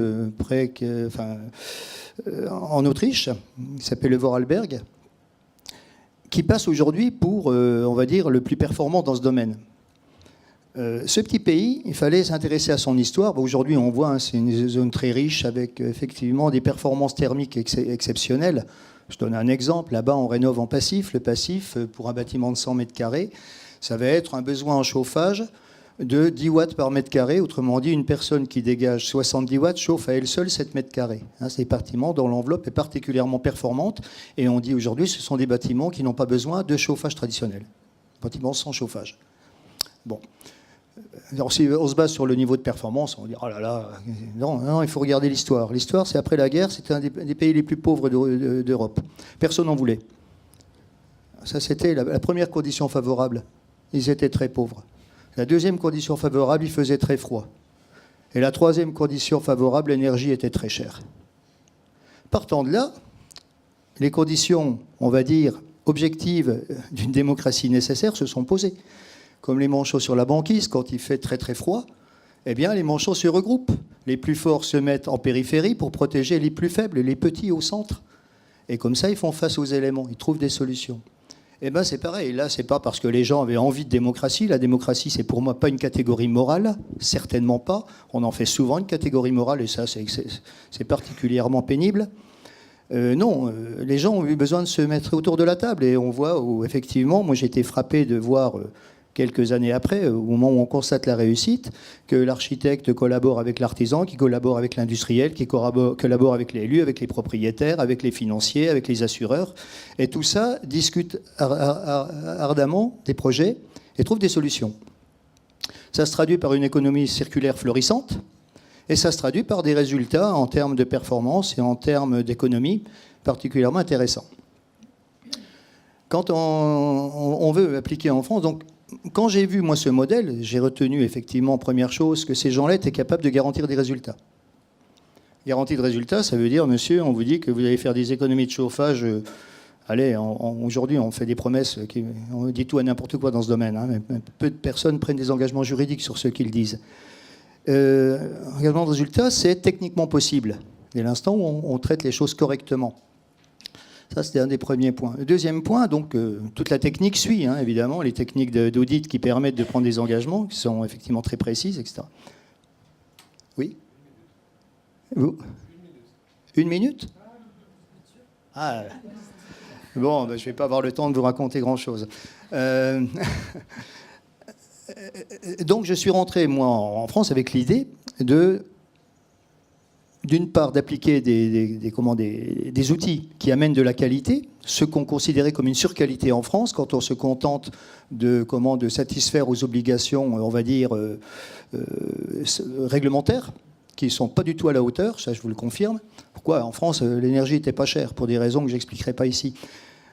en Autriche, qui s'appelle le Vorarlberg, qui passe aujourd'hui pour, on va dire, le plus performant dans ce domaine. Ce petit pays, il fallait s'intéresser à son histoire. Aujourd'hui, on voit, c'est une zone très riche avec effectivement des performances thermiques exceptionnelles. Je donne un exemple. Là-bas, on rénove en passif. Le passif, pour un bâtiment de 100 mètres carrés, ça va être un besoin en chauffage de 10 watts par mètre carré. Autrement dit, une personne qui dégage 70 watts chauffe à elle seule 7 mètres carrés. C'est des bâtiments dont l'enveloppe est particulièrement performante. Et on dit aujourd'hui, ce sont des bâtiments qui n'ont pas besoin de chauffage traditionnel. Bâtiments sans chauffage. Bon. Alors, si on se base sur le niveau de performance, on dit oh là là, non, il faut regarder l'histoire. L'histoire, c'est après la guerre, c'était un des pays les plus pauvres d'Europe. Personne n'en voulait. Ça, c'était la première condition favorable. Ils étaient très pauvres. La deuxième condition favorable, il faisait très froid. Et la troisième condition favorable, l'énergie était très chère. Partant de là, les conditions, on va dire, objectives d'une démocratie nécessaire se sont posées. Comme les manchots sur la banquise, quand il fait très très froid, eh bien les manchots se regroupent. Les plus forts se mettent en périphérie pour protéger les plus faibles, les petits au centre. Et comme ça, ils font face aux éléments, ils trouvent des solutions. Eh bien c'est pareil, là, c'est pas parce que les gens avaient envie de démocratie. La démocratie, c'est pour moi pas une catégorie morale, certainement pas. On en fait souvent une catégorie morale, et ça, c'est particulièrement pénible. Non, les gens ont eu besoin de se mettre autour de la table. Et on voit, effectivement, moi j'ai été frappé de voir quelques années après, au moment où on constate la réussite, que l'architecte collabore avec l'artisan, qui collabore avec l'industriel, qui collabore avec les élus, avec les propriétaires, avec les financiers, avec les assureurs. Et tout ça discute ardemment des projets et trouve des solutions. Ça se traduit par une économie circulaire florissante et ça se traduit par des résultats en termes de performance et en termes d'économie particulièrement intéressants. Quand on veut appliquer en France, donc quand j'ai vu moi ce modèle, j'ai retenu effectivement, première chose, que ces gens-là étaient capables de garantir des résultats. Garantie de résultats, ça veut dire, monsieur, on vous dit que vous allez faire des économies de chauffage. Allez, aujourd'hui, on fait des promesses, on dit tout à n'importe quoi dans ce domaine. Hein, mais peu de personnes prennent des engagements juridiques sur ce qu'ils disent. Engagement de résultats, c'est techniquement possible, dès l'instant où on traite les choses correctement. Ça, c'était un des premiers points. Le deuxième point, donc, toute la technique suit, hein, évidemment, les techniques d'audit qui permettent de prendre des engagements, qui sont effectivement très précises, etc. Oui ? Vous ? Une minute ? Ah, bon, ben, je ne vais pas avoir le temps de vous raconter grand-chose. Donc, je suis rentré, moi, en France avec l'idée d'une part, d'appliquer des outils qui amènent de la qualité, ce qu'on considérait comme une surqualité en France, quand on se contente de satisfaire aux obligations, on va dire, réglementaires, qui ne sont pas du tout à la hauteur, ça je vous le confirme. Pourquoi ? En France, l'énergie n'était pas chère, pour des raisons que je n'expliquerai pas ici.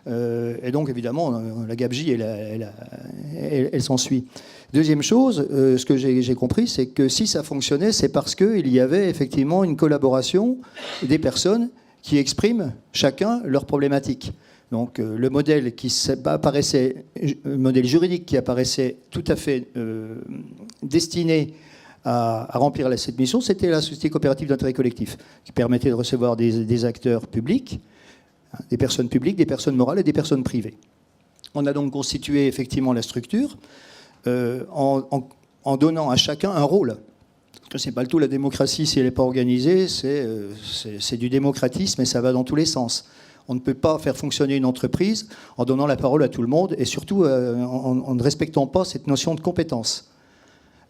Et donc, évidemment, la gabegie, elle s'ensuit. Deuxième chose, ce que j'ai compris, c'est que si ça fonctionnait, c'est parce qu'il y avait effectivement une collaboration des personnes qui expriment chacun leurs problématiques. Donc, le modèle le modèle juridique qui apparaissait tout à fait destiné à remplir cette mission, c'était la société coopérative d'intérêt collectif, qui permettait de recevoir des acteurs publics, des personnes publiques, des personnes morales et des personnes privées. On a donc constitué effectivement la structure en donnant à chacun un rôle. Parce que c'est pas le tout, la démocratie, si elle n'est pas organisée, c'est du démocratisme et ça va dans tous les sens. On ne peut pas faire fonctionner une entreprise en donnant la parole à tout le monde et surtout en ne respectant pas cette notion de compétence.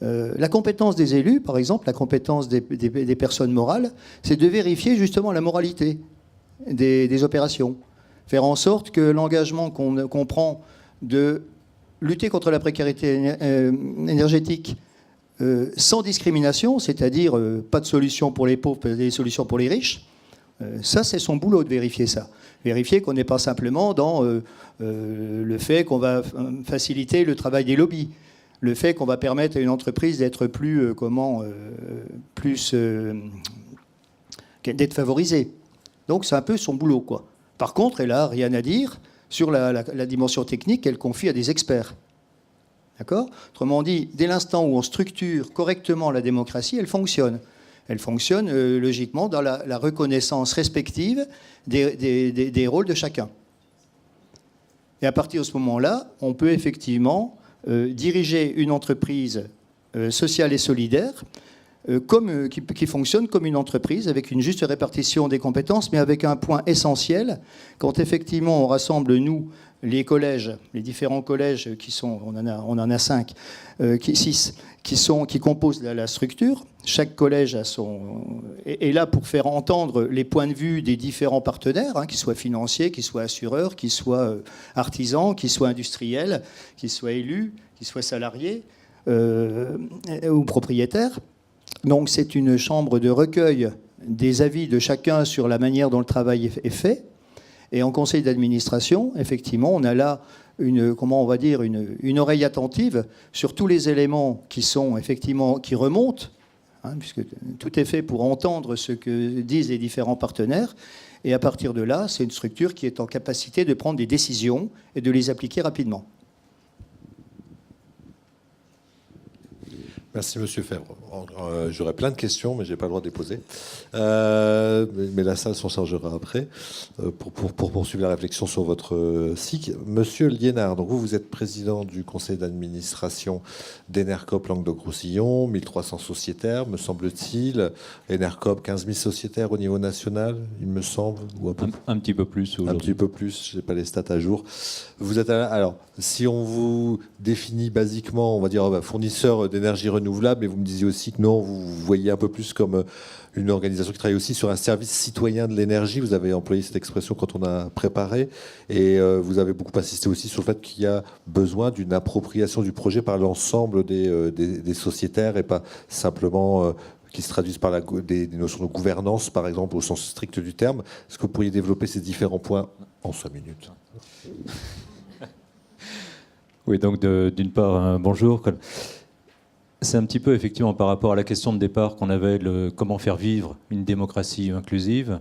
La compétence des élus, par exemple, la compétence des personnes morales, c'est de vérifier justement la moralité des opérations. Faire en sorte que l'engagement qu'on prend de lutter contre la précarité énergétique sans discrimination, c'est-à-dire pas de solution pour les pauvres, des solutions pour les riches, ça c'est son boulot de vérifier ça. Vérifier qu'on n'est pas simplement dans le fait qu'on va faciliter le travail des lobbies, le fait qu'on va permettre à une entreprise d'être d'être favorisée. Donc c'est un peu son boulot, quoi. Par contre, elle n'a rien à dire sur la dimension technique qu'elle confie à des experts. D'accord ? Autrement dit, dès l'instant où on structure correctement la démocratie, elle fonctionne. Elle fonctionne logiquement dans la reconnaissance respective des rôles de chacun. Et à partir de ce moment-là, on peut effectivement diriger une entreprise sociale et solidaire qui fonctionne comme une entreprise avec une juste répartition des compétences, mais avec un point essentiel. Quand effectivement on rassemble, nous, les collèges, les différents collèges qui sont, on en a 5, 6, qui composent la structure, chaque collège est là pour faire entendre les points de vue des différents partenaires, hein, qu'ils soient financiers, qu'ils soient assureurs, qu'ils soient artisans, qu'ils soient industriels, qu'ils soient élus, qu'ils soient salariés ou propriétaires. Donc c'est une chambre de recueil des avis de chacun sur la manière dont le travail est fait. Et en conseil d'administration, effectivement, on a là une oreille attentive sur tous les éléments qui remontent, hein, puisque tout est fait pour entendre ce que disent les différents partenaires. Et à partir de là, c'est une structure qui est en capacité de prendre des décisions et de les appliquer rapidement. Merci, Monsieur Febvre. J'aurais plein de questions, mais je n'ai pas le droit de les poser. Mais la salle s'en chargera après pour poursuivre la réflexion sur votre SIC. Monsieur Liénard, donc vous êtes président du conseil d'administration d'Enercop Languedoc-Roussillon, 1300 sociétaires, me semble-t-il. Enercop, 15 000 sociétaires au niveau national, il me semble. Ou un petit peu plus aujourd'hui. Un petit peu plus, je n'ai pas les stats à jour. Vous êtes alors, si on vous définit basiquement, on va dire fournisseur d'énergie renouvelable, mais vous me disiez aussi que non, vous voyez un peu plus comme une organisation qui travaille aussi sur un service citoyen de l'énergie. Vous avez employé cette expression quand on a préparé, et vous avez beaucoup insisté aussi sur le fait qu'il y a besoin d'une appropriation du projet par l'ensemble des sociétaires et pas simplement qui se traduisent par des notions de gouvernance, par exemple, au sens strict du terme. Est-ce que vous pourriez développer ces différents points en 5 minutes? Oui, donc d'une part, bonjour. C'est un petit peu effectivement par rapport à la question de départ qu'on avait, comment faire vivre une démocratie inclusive.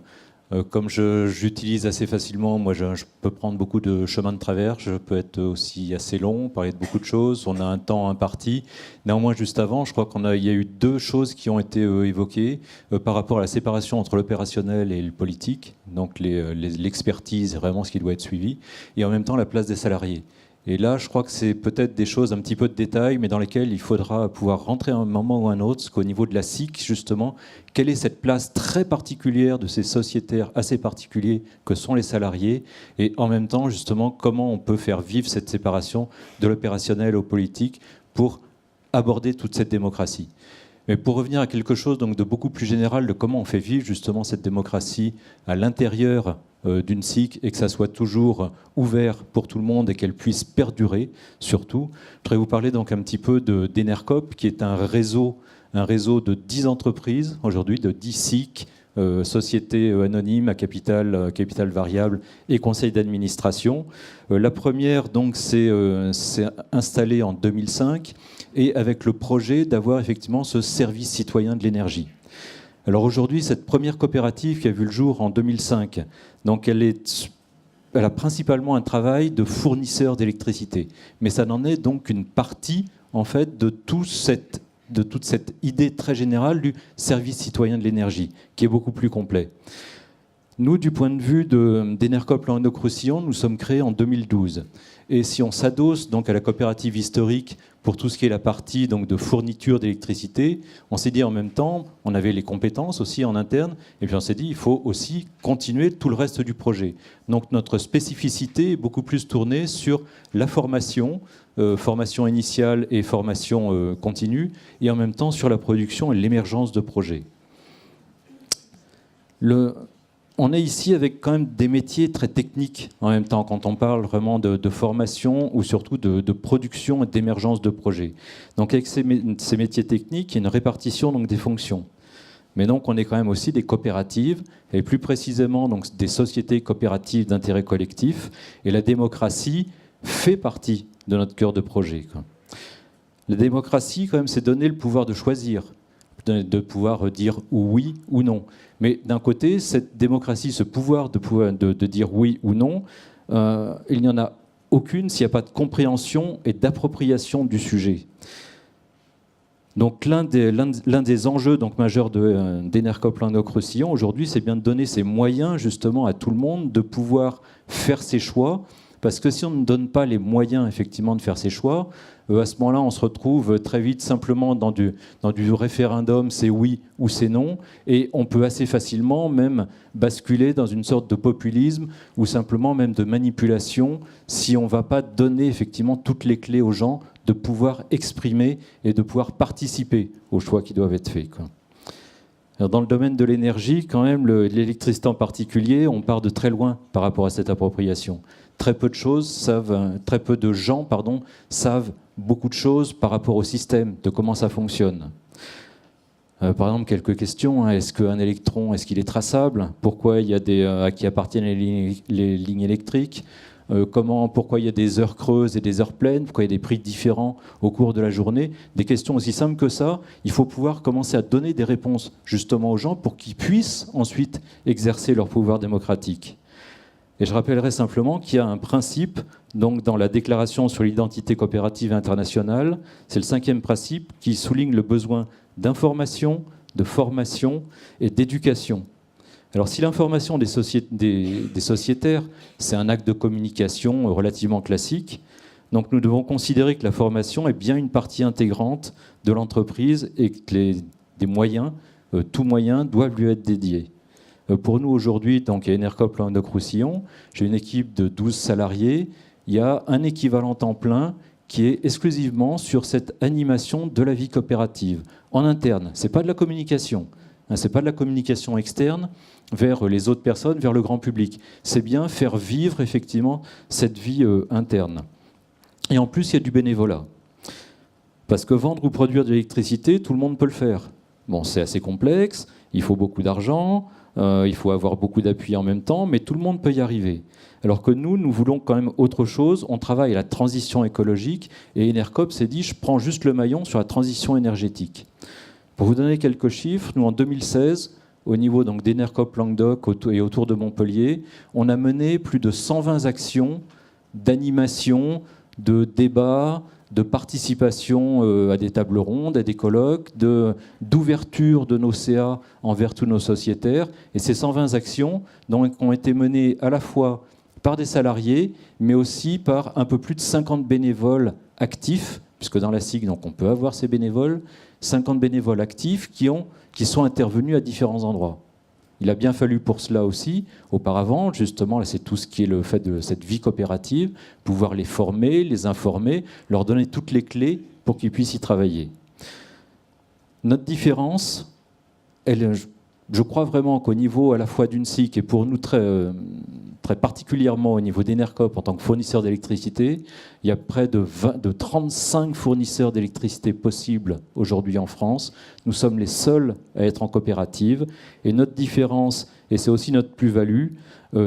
Comme j'utilise assez facilement, moi je peux prendre beaucoup de chemins de travers, je peux être aussi assez long, parler de beaucoup de choses, on a un temps imparti. Néanmoins, juste avant, je crois qu'il y a eu 2 choses qui ont été évoquées par rapport à la séparation entre l'opérationnel et le politique, donc l'expertise, vraiment ce qui doit être suivi, et en même temps la place des salariés. Et là, je crois que c'est peut-être des choses un petit peu de détail, mais dans lesquelles il faudra pouvoir rentrer à un moment ou un autre, parce qu'au niveau de la SIC, justement, quelle est cette place très particulière de ces sociétaires assez particuliers que sont les salariés, et en même temps, justement, comment on peut faire vivre cette séparation de l'opérationnel au politique pour aborder toute cette démocratie. Mais pour revenir à quelque chose donc, de beaucoup plus général de comment on fait vivre justement cette démocratie à l'intérieur d'une SIC et que ça soit toujours ouvert pour tout le monde et qu'elle puisse perdurer, surtout. Je voudrais vous parler donc un petit peu d'Enercop, qui est un réseau de 10 entreprises, aujourd'hui de 10 SIC, sociétés anonymes à capital variable et conseil d'administration. La première donc s'est installée en 2005 et avec le projet d'avoir effectivement ce service citoyen de l'énergie. Alors aujourd'hui, cette première coopérative qui a vu le jour en 2005, donc elle a principalement un travail de fournisseur d'électricité, mais ça n'en est donc une partie en fait de toute cette idée très générale du service citoyen de l'énergie, qui est beaucoup plus complet. Nous, du point de vue d'Enercop Languedoc-Roussillon, nous sommes créés en 2012. Et si on s'adosse donc à la coopérative historique pour tout ce qui est la partie donc, de fourniture d'électricité, on s'est dit en même temps, on avait les compétences aussi en interne, et puis on s'est dit il faut aussi continuer tout le reste du projet. Donc notre spécificité est beaucoup plus tournée sur la formation, formation initiale et formation continue, et en même temps sur la production et l'émergence de projets. On est ici avec quand même des métiers très techniques en même temps, quand on parle vraiment de formation ou surtout de production et d'émergence de projets. Donc avec ces métiers techniques, il y a une répartition donc, des fonctions. Mais donc on est quand même aussi des coopératives, et plus précisément donc, des sociétés coopératives d'intérêt collectif, et la démocratie fait partie de notre cœur de projet. La démocratie, quand même, c'est donner le pouvoir de choisir, de pouvoir dire oui ou non. Mais d'un côté, cette démocratie, ce pouvoir de dire oui ou non, il n'y en a aucune s'il n'y a pas de compréhension et d'appropriation du sujet. Donc l'un des enjeux donc, majeurs d'Enercop Languedoc-Roussillon aujourd'hui, c'est bien de donner ces moyens justement à tout le monde de pouvoir faire ses choix. Parce que si on ne donne pas les moyens effectivement de faire ses choix, à ce moment-là, on se retrouve très vite simplement dans du référendum, c'est oui ou c'est non, et on peut assez facilement même basculer dans une sorte de populisme ou simplement même de manipulation si on ne va pas donner effectivement toutes les clés aux gens de pouvoir exprimer et de pouvoir participer aux choix qui doivent être faits, quoi. Alors dans le domaine de l'énergie, quand même, l'électricité en particulier, on part de très loin par rapport à cette appropriation. Très peu de gens savent beaucoup de choses par rapport au système, de comment ça fonctionne. Par exemple, quelques questions. Est-ce qu'un électron, est-ce qu'il est traçable? Pourquoi il y a à qui appartiennent les lignes électriques? Pourquoi il y a des heures creuses et des heures pleines? Pourquoi il y a des prix différents au cours de la journée? Des questions aussi simples que ça. Il faut pouvoir commencer à donner des réponses justement aux gens pour qu'ils puissent ensuite exercer leur pouvoir démocratique. Et je rappellerai simplement qu'il y a un principe donc, dans la Déclaration sur l'identité coopérative internationale, c'est le 5e principe qui souligne le besoin d'information, de formation et d'éducation. Alors si l'information des sociétaires, c'est un acte de communication relativement classique, donc nous devons considérer que la formation est bien une partie intégrante de l'entreprise et que des moyens, tous moyens, doivent lui être dédiés. Pour nous aujourd'hui, donc à Enercoop Languedoc-Roussillon, j'ai une équipe de 12 salariés, il y a un équivalent temps plein qui est exclusivement sur cette animation de la vie coopérative, en interne. Ce n'est pas de la communication, ce n'est pas de la communication externe vers les autres personnes, vers le grand public. C'est bien faire vivre effectivement cette vie interne. Et en plus, il y a du bénévolat. Parce que vendre ou produire de l'électricité, tout le monde peut le faire. Bon, c'est assez complexe, il faut beaucoup d'argent, il faut avoir beaucoup d'appui en même temps, mais tout le monde peut y arriver. Alors que nous voulons quand même autre chose. On travaille à la transition écologique et Enercoop s'est dit, je prends juste le maillon sur la transition énergétique. Pour vous donner quelques chiffres, nous en 2016, au niveau d'Enercoop Languedoc et autour de Montpellier, on a mené plus de 120 actions d'animation, de débats, de participation à des tables rondes, à des colloques, d'ouverture de nos CA envers tous nos sociétaires. Et ces 120 actions donc, ont été menées à la fois par des salariés, mais aussi par un peu plus de 50 bénévoles actifs, puisque dans la SIG, donc, on peut avoir ces bénévoles, 50 bénévoles actifs qui sont intervenus à différents endroits. Il a bien fallu pour cela aussi, auparavant, justement, c'est tout ce qui est le fait de cette vie coopérative, pouvoir les former, les informer, leur donner toutes les clés pour qu'ils puissent y travailler. Notre différence, je crois vraiment qu'au niveau à la fois d'une SIC et pour nous très particulièrement au niveau d'Enercoop en tant que fournisseur d'électricité, il y a près de 35 fournisseurs d'électricité possibles aujourd'hui en France. Nous sommes les seuls à être en coopérative. Et notre différence, et c'est aussi notre plus-value,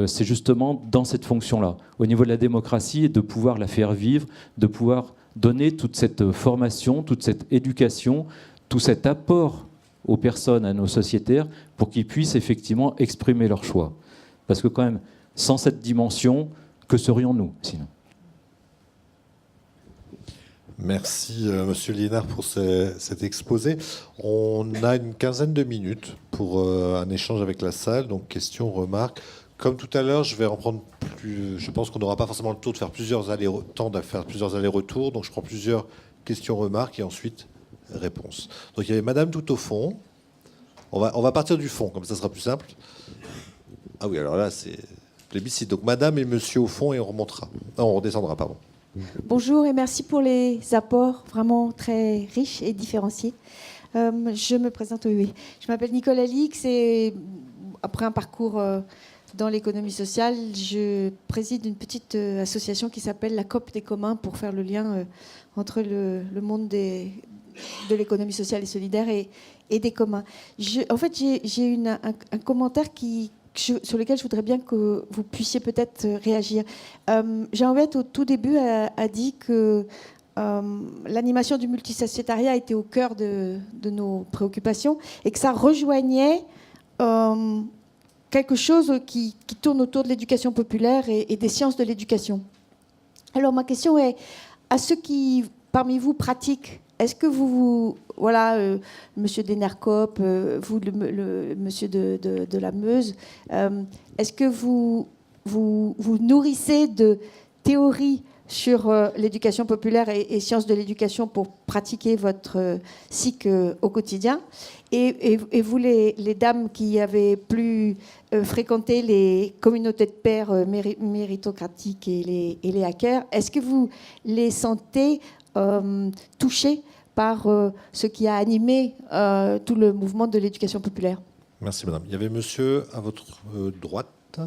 c'est justement dans cette fonction-là, au niveau de la démocratie, et de pouvoir la faire vivre, de pouvoir donner toute cette formation, toute cette éducation, tout cet apport aux personnes, à nos sociétaires, pour qu'ils puissent effectivement exprimer leur choix. Parce que quand même, sans cette dimension, que serions-nous sinon ? Merci, Monsieur Liénard, pour cet exposé. On a une quinzaine de minutes pour un échange avec la salle, donc questions, remarques. Comme tout à l'heure, je vais en prendre plus. Je pense qu'on n'aura pas forcément le temps de faire plusieurs allers-retours, donc je prends plusieurs questions, remarques et ensuite réponses. Donc il y avait Madame tout au fond. On va partir du fond, comme ça sera plus simple. Ah oui, alors là, c'est plébiscite. Donc Madame et Monsieur au fond, et on remontera. Non, on redescendra, pardon. Bonjour et merci pour les apports vraiment très riches et différenciés. Je me présente, oui. Je m'appelle Nicole Alix et après un parcours dans l'économie sociale, je préside une petite association qui s'appelle la COP des communs pour faire le lien entre le monde de l'économie sociale et solidaire et des communs. En fait, j'ai un commentaire sur lequel je voudrais bien que vous puissiez peut-être réagir. Jean-Yves, au tout début, a dit que l'animation du multisociétariat était au cœur de nos préoccupations et que ça rejoignait quelque chose qui tourne autour de l'éducation populaire et des sciences de l'éducation. Alors ma question est, à ceux qui, parmi vous, pratiquent, est-ce que monsieur d'Enercoop, vous, le monsieur de la Meuse, est-ce que vous nourrissez de théories sur l'éducation populaire et sciences de l'éducation pour pratiquer votre cycle au quotidien ? Et vous, les dames qui avez plus fréquenté les communautés de pairs méritocratiques et les hackers, est-ce que vous les sentez touchés par ce qui a animé tout le mouvement de l'éducation populaire? Merci, Madame. Il y avait Monsieur à votre droite.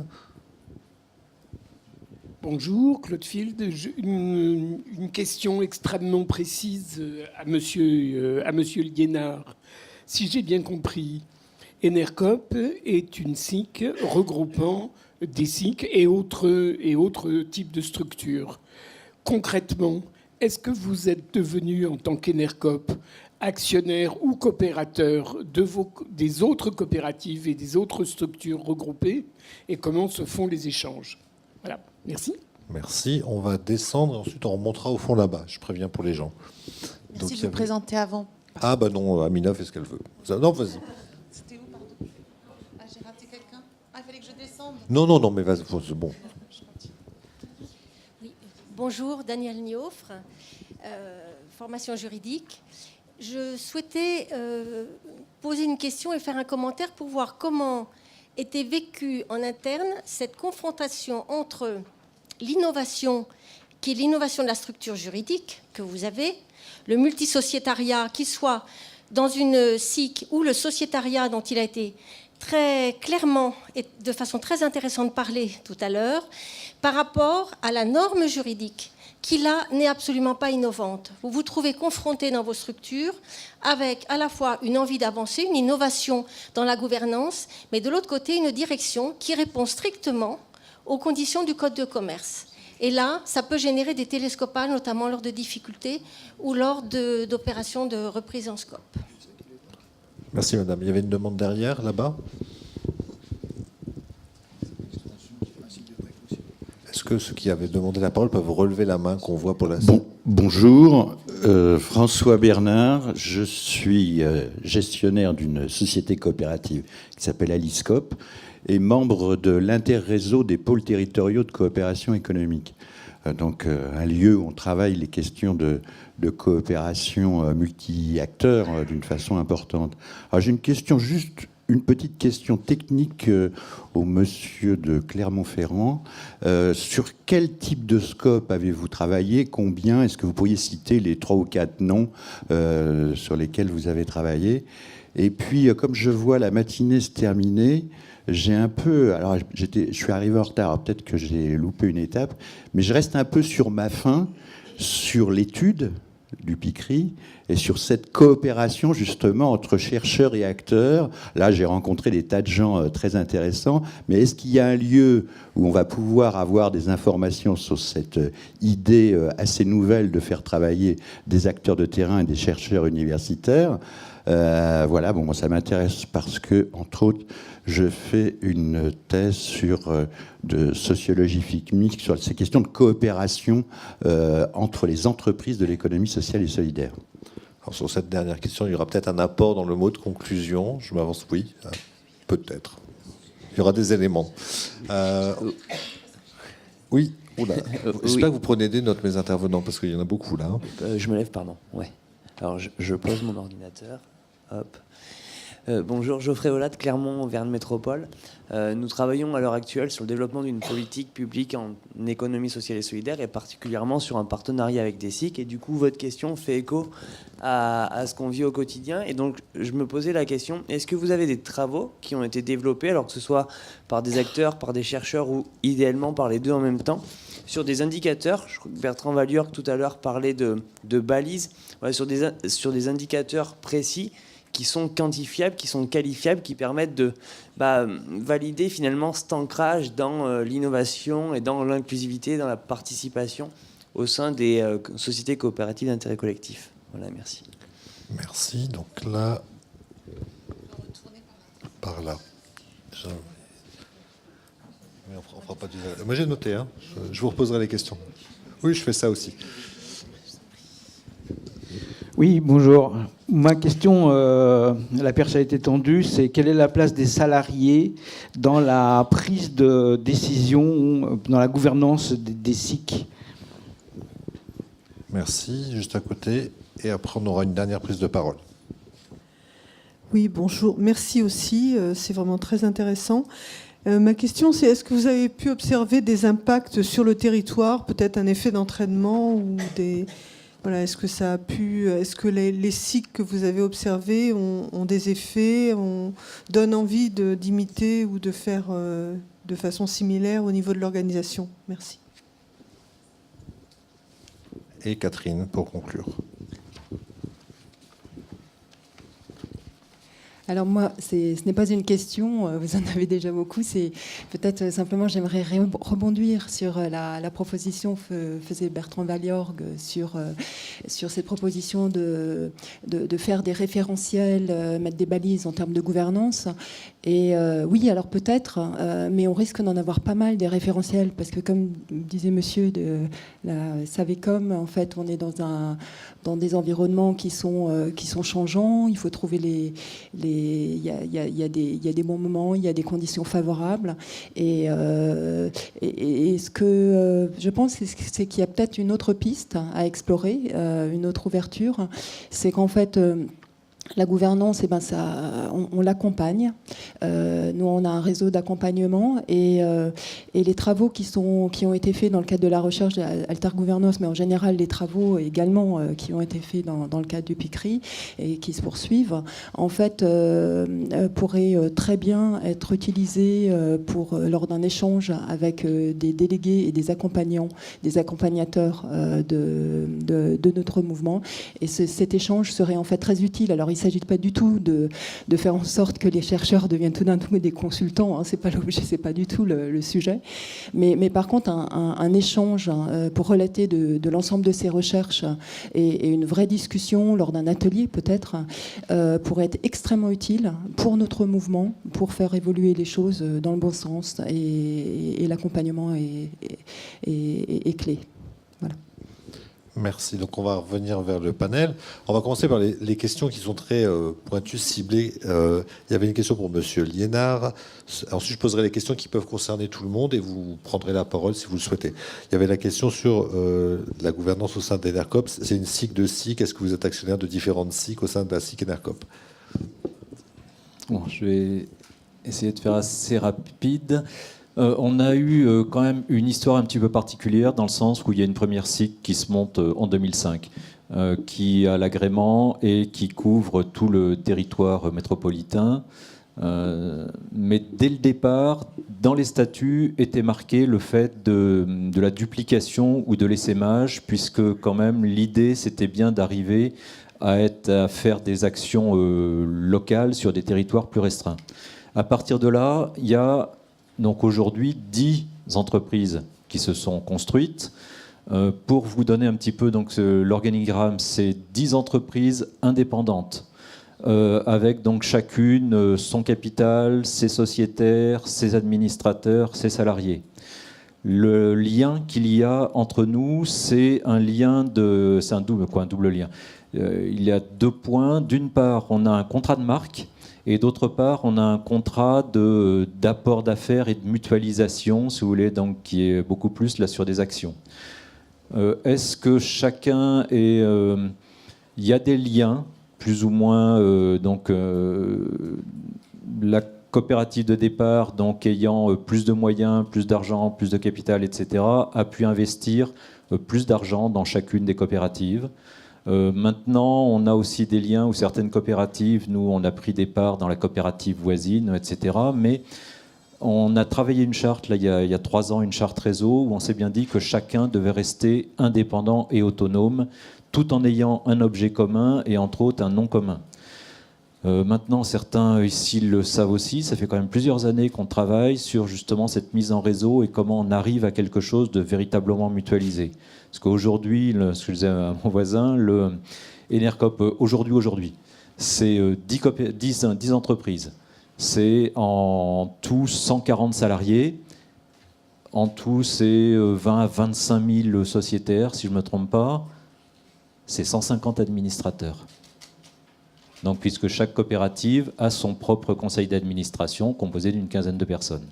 Bonjour, Claude Field. Une question extrêmement précise à Monsieur Liénard. Si j'ai bien compris, Enercoop est une SIC regroupant des SIC et autres types de structures. Concrètement, est-ce que vous êtes devenu, en tant qu'Enercoop, actionnaire ou coopérateur des autres coopératives et des autres structures regroupées ? Et comment se font les échanges ? Voilà, merci. Merci. On va descendre, ensuite on remontera au fond là-bas. Je préviens pour les gens. Merci de vous présenter avant. Ah bah non, Amina fait ce qu'elle veut. Non, vas-y. C'était où, pardon? Ah, j'ai raté quelqu'un? Ah, il fallait que je descende. Non, mais vas-y, c'est bon. Oui. Bonjour, Daniel Niofre, formation juridique. Je souhaitais poser une question et faire un commentaire pour voir comment était vécue en interne cette confrontation entre l'innovation, qui est l'innovation de la structure juridique que vous avez, le multisociétariat, qu'il soit dans une SIC ou le sociétariat dont il a été très clairement et de façon très intéressante parlé tout à l'heure, par rapport à la norme juridique qui, là, n'est absolument pas innovante. Vous vous trouvez confronté dans vos structures avec à la fois une envie d'avancer, une innovation dans la gouvernance, mais de l'autre côté, une direction qui répond strictement aux conditions du Code de commerce. Et là, ça peut générer des télescopages, notamment lors de difficultés ou lors d'opérations de reprise en scope. Merci madame. Il y avait une demande derrière, là-bas. Est-ce que ceux qui avaient demandé la parole peuvent relever la main qu'on voit pour la suite? Bonjour, François Bernard. Je suis gestionnaire d'une société coopérative qui s'appelle Aliscope et membre de l'interréseau des pôles territoriaux de coopération économique. Donc un lieu où on travaille les questions de coopération multi-acteurs d'une façon importante. Alors j'ai une petite question technique au monsieur de Clermont-Ferrand. Sur quel type de scope avez-vous travaillé? Combien? Est-ce que vous pourriez citer les 3 ou 4 noms sur lesquels vous avez travaillé? Et puis, comme je vois la matinée se terminer, j'ai un peu... Alors, je suis arrivé en retard, alors peut-être que j'ai loupé une étape, mais je reste un peu sur ma faim, sur l'étude du PICRI et sur cette coopération justement entre chercheurs et acteurs. Là, j'ai rencontré des tas de gens très intéressants, mais est-ce qu'il y a un lieu où on va pouvoir avoir des informations sur cette idée assez nouvelle de faire travailler des acteurs de terrain et des chercheurs universitaires? Voilà, bon, moi, ça m'intéresse parce que, entre autres, je fais une thèse de sociologie mixte sur ces questions de coopération entre les entreprises de l'économie sociale et solidaire. Alors, sur cette dernière question, il y aura peut-être un apport dans le mot de conclusion. Je m'avance, oui, peut-être. Il y aura des éléments. Oui, oula. J'espère que vous prenez des notes, mes intervenants, parce qu'il y en a beaucoup là. Je me lève, pardon. Ouais. Alors, je pose mon ordinateur. Hop. Bonjour, Geoffrey Aulat de Clermont, Auvergne Métropole. Nous travaillons à l'heure actuelle sur le développement d'une politique publique en économie sociale et solidaire, et particulièrement sur un partenariat avec des SIC. Et du coup, votre question fait écho à ce qu'on vit au quotidien. Et donc, je me posais la question, est-ce que vous avez des travaux qui ont été développés, alors que ce soit par des acteurs, par des chercheurs, ou idéalement par les deux en même temps, sur des indicateurs? Je crois que Bertrand Vallière tout à l'heure parlait de balises, ouais, sur des indicateurs précis qui sont quantifiables, qui sont qualifiables, qui permettent de valider finalement cet ancrage dans l'innovation et dans l'inclusivité, dans la participation au sein des sociétés coopératives d'intérêt collectif. Voilà, merci. Merci. Donc là, par là. Mais on fera pas du... Moi j'ai noté, hein. Je vous reposerai les questions. Oui, je fais ça aussi. Oui, bonjour. Ma question, la perche a été tendue, c'est quelle est la place des salariés dans la prise de décision, dans la gouvernance des SIC? Merci. Juste à côté. Et après, on aura une dernière prise de parole. Oui, bonjour. Merci aussi. C'est vraiment très intéressant. Ma question, c'est est-ce que vous avez pu observer des impacts sur le territoire, peut-être un effet d'entraînement ou des... Voilà, est-ce que les SIC que vous avez observés ont des effets, donnent envie d'imiter ou de faire de façon similaire au niveau de l'organisation? Merci. Et Catherine, pour conclure. Alors moi, ce n'est pas une question, vous en avez déjà beaucoup, c'est peut-être simplement j'aimerais rebondir sur la proposition que faisait Bertrand Valiorgue sur cette proposition de faire des référentiels, mettre des balises en termes de gouvernance. Et oui, alors peut-être, mais on risque d'en avoir pas mal des référentiels, parce que comme disait monsieur de la Savecom, en fait, on est dans des environnements qui sont changeants, il faut trouver il y a des bons moments, il y a des conditions favorables. Et ce que je pense, c'est qu'il y a peut-être une autre piste à explorer, une autre ouverture. C'est qu'en fait, la gouvernance, on l'accompagne. Nous, on a un réseau d'accompagnement et les travaux qui ont été faits dans le cadre de la recherche d'Alter Gouvernance, mais en général les travaux également qui ont été faits dans le cadre du PICRI et qui se poursuivent, en fait, pourraient très bien être utilisés lors d'un échange avec des délégués et des accompagnants, des accompagnateurs de notre mouvement. Et cet échange serait en fait très utile. Alors, il ne s'agit pas du tout de faire en sorte que les chercheurs deviennent tout d'un coup des consultants. C'est pas l'objet, c'est pas du tout le sujet. Mais par contre, un échange pour relater de l'ensemble de ces recherches et une vraie discussion lors d'un atelier peut-être pourrait être extrêmement utile pour notre mouvement, pour faire évoluer les choses dans le bon sens. Et l'accompagnement est clé. Voilà. Merci. Donc on va revenir vers le panel. On va commencer par les questions qui sont très pointues, ciblées. Il y avait une question pour Monsieur Liénard. Ensuite, je poserai les questions qui peuvent concerner tout le monde et vous prendrez la parole si vous le souhaitez. Il y avait la question sur la gouvernance au sein d'Enercop. C'est une SIC de SIC. Est-ce que vous êtes actionnaire de différentes SIC au sein de la SIC Enercop? Bon, je vais essayer de faire assez rapide. On a eu quand même une histoire un petit peu particulière dans le sens où il y a une première SIC qui se monte en 2005, qui a l'agrément et qui couvre tout le territoire métropolitain. Mais dès le départ, dans les statuts, était marqué le fait de la duplication ou de l'essaimage, puisque quand même l'idée c'était bien d'arriver à faire des actions locales sur des territoires plus restreints. À partir de là, il y a donc aujourd'hui 10 entreprises qui se sont construites. Pour vous donner un petit peu l'organigramme, c'est 10 entreprises indépendantes, avec donc chacune son capital, ses sociétaires, ses administrateurs, ses salariés. Le lien qu'il y a entre nous, c'est un double lien. Il y a 2 points. D'une part, on a un contrat de marque. Et d'autre part, on a un contrat d'apport d'affaires et de mutualisation, si vous voulez, donc, qui est beaucoup plus là sur des actions. Est-ce que chacun est... Il y a des liens, plus ou moins... la coopérative de départ, donc, ayant plus de moyens, plus d'argent, plus de capital, etc., a pu investir plus d'argent dans chacune des coopératives. Maintenant, on a aussi des liens où certaines coopératives, nous, on a pris des parts dans la coopérative voisine, etc. Mais on a travaillé une charte, là, il y a 3 ans, une charte réseau, où on s'est bien dit que chacun devait rester indépendant et autonome, tout en ayant un objet commun et, entre autres, un nom commun. Maintenant, certains ici le savent aussi, ça fait quand même plusieurs années qu'on travaille sur justement cette mise en réseau et comment on arrive à quelque chose de véritablement mutualisé. Parce qu'aujourd'hui, ce que je disais à mon voisin, le Enercop, aujourd'hui, c'est 10 entreprises. C'est en tout 140 salariés. En tout, c'est 20 à 25 000 sociétaires, si je ne me trompe pas. C'est 150 administrateurs. Donc, puisque chaque coopérative a son propre conseil d'administration composé d'une quinzaine de personnes.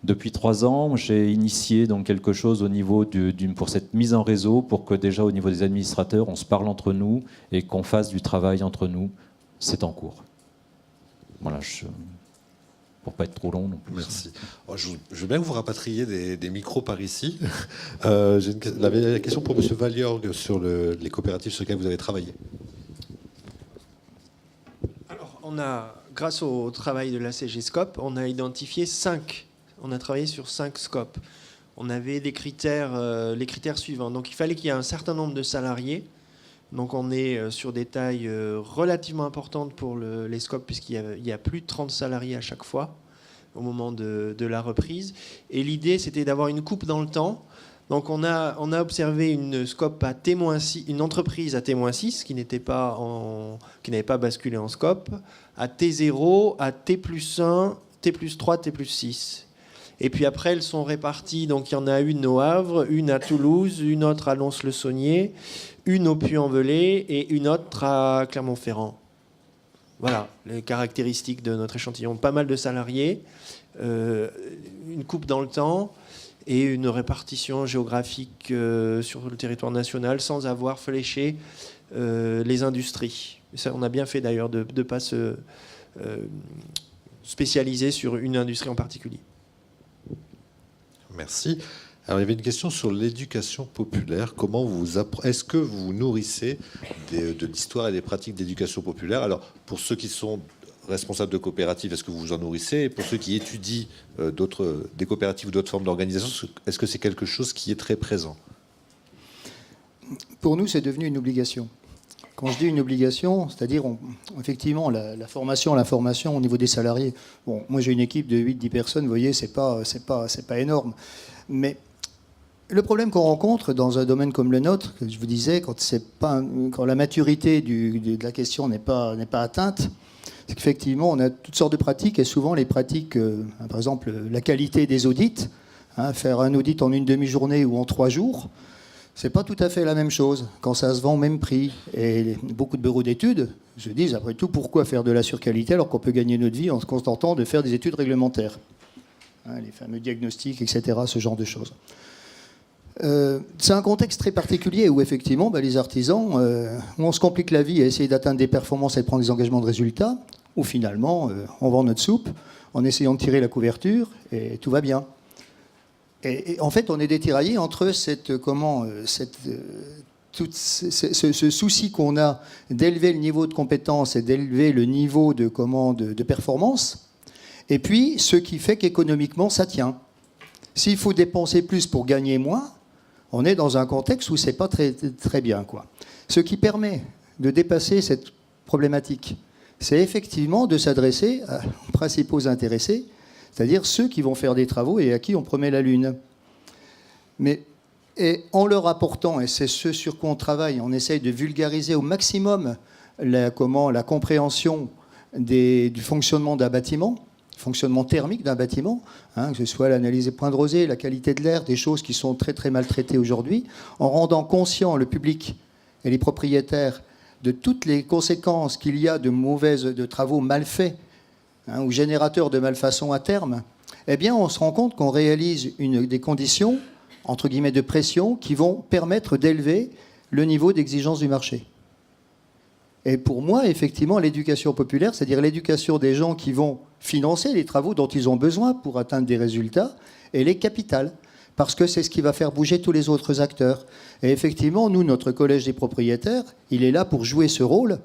Depuis 3 ans, j'ai initié donc quelque chose au niveau pour cette mise en réseau, pour que déjà au niveau des administrateurs, on se parle entre nous et qu'on fasse du travail entre nous. C'est en cours. Voilà, pour pas être trop long non plus. Merci. Je veux bien que vous rapatriez des micros par ici. J'ai la question pour M. Valiorgue sur les coopératives sur lesquelles vous avez travaillé. On a, grâce au travail de la CG Scope, on a identifié 5. On a travaillé sur 5 scopes. On avait des critères, les critères suivants. Donc il fallait qu'il y ait un certain nombre de salariés Donc on est sur des tailles relativement importantes pour les scopes, puisqu'il y a plus de 30 salariés à chaque fois au moment de la reprise. Et l'idée, c'était d'avoir une coupe dans le temps. Donc on a observé une scope à T-6, une entreprise à T-6 qui n'avait pas basculé en scope, à T0, à T+1, T+3, T+6. Et puis après, elles sont réparties. Donc il y en a une au Havre, une à Toulouse, une autre à Lons-le-Saunier, une au Puy-en-Velay et une autre à Clermont-Ferrand. Voilà les caractéristiques de notre échantillon. Pas mal de salariés, une coupe dans le temps et une répartition géographique sur le territoire national sans avoir fléché les industries. Ça, on a bien fait d'ailleurs de ne pas se spécialiser sur une industrie en particulier. Merci. Alors, il y avait une question sur l'éducation populaire. Est-ce que vous nourrissez de l'histoire et des pratiques d'éducation populaire? Alors, pour ceux qui sont responsables de coopératives, est-ce que vous vous en nourrissez? Et pour ceux qui étudient des coopératives ou d'autres formes d'organisation, est-ce que c'est quelque chose qui est très présent? Pour nous, c'est devenu une obligation. Quand je dis une obligation, c'est-à-dire effectivement la formation au niveau des salariés. Bon, moi j'ai une équipe de 8-10 personnes, vous voyez, c'est pas énorme. Mais le problème qu'on rencontre dans un domaine comme le nôtre, que je vous disais, quand la maturité de la question n'est pas atteinte, c'est qu'effectivement on a toutes sortes de pratiques, et souvent les pratiques, par exemple la qualité des audits, faire un audit en une demi-journée ou en 3 jours, c'est pas tout à fait la même chose quand ça se vend au même prix. Et beaucoup de bureaux d'études se disent, après tout, pourquoi faire de la surqualité alors qu'on peut gagner notre vie en se contentant de faire des études réglementaires, les fameux diagnostics, etc., ce genre de choses. C'est un contexte très particulier où effectivement les artisans, on se complique la vie à essayer d'atteindre des performances et de prendre des engagements de résultats, où finalement on vend notre soupe en essayant de tirer la couverture et tout va bien. Et en fait, on est détiraillé entre ce souci qu'on a d'élever le niveau de compétence et d'élever le niveau de performance, et puis ce qui fait qu'économiquement, ça tient. S'il faut dépenser plus pour gagner moins, on est dans un contexte où c'est pas très, très bien, quoi. Ce qui permet de dépasser cette problématique, c'est effectivement de s'adresser aux principaux intéressés, c'est-à-dire ceux qui vont faire des travaux et à qui on promet la lune. Et en leur apportant, et c'est ce sur quoi on travaille, on essaye de vulgariser au maximum la compréhension du fonctionnement d'un bâtiment, fonctionnement thermique d'un bâtiment, que ce soit l'analyse des points de rosée, la qualité de l'air, des choses qui sont très très maltraitées aujourd'hui, en rendant conscient le public et les propriétaires de toutes les conséquences qu'il y a de travaux mal faits, ou générateurs de malfaçon à terme, eh bien, on se rend compte qu'on réalise des conditions, entre guillemets, de pression qui vont permettre d'élever le niveau d'exigence du marché. Et pour moi, effectivement, l'éducation populaire, c'est-à-dire l'éducation des gens qui vont financer les travaux dont ils ont besoin pour atteindre des résultats, elle est capitale, parce que c'est ce qui va faire bouger tous les autres acteurs. Et effectivement, nous, notre collège des propriétaires, il est là pour jouer ce rôle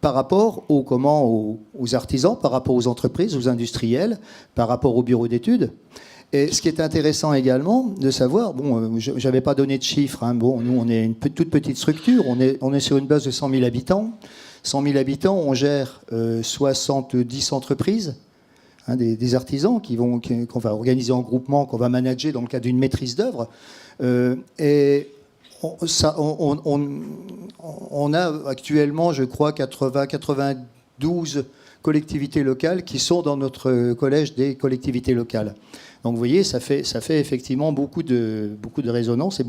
par rapport aux artisans, par rapport aux entreprises, aux industriels, par rapport aux bureaux d'études. Et ce qui est intéressant également de savoir, je n'avais pas donné de chiffres, nous on est une toute petite structure, on est sur une base de 100 000 habitants. 100 000 habitants, on gère 70 entreprises, des artisans qu'on va organiser en groupement, qu'on va manager dans le cadre d'une maîtrise d'œuvre. Et on a actuellement, je crois, 92 collectivités locales qui sont dans notre collège des collectivités locales. Donc vous voyez, ça fait effectivement beaucoup de résonance et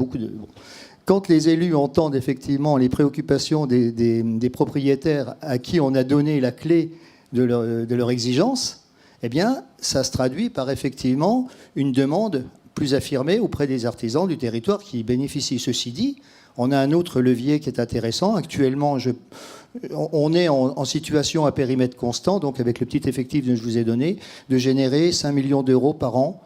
Quand les élus entendent effectivement les préoccupations des propriétaires à qui on a donné la clé de leur exigence, eh bien, ça se traduit par effectivement une demande plus affirmée auprès des artisans du territoire qui bénéficient. Ceci dit, on a un autre levier qui est intéressant. Actuellement, on est en situation à périmètre constant, donc avec le petit effectif que je vous ai donné, de générer 5 millions d'euros par an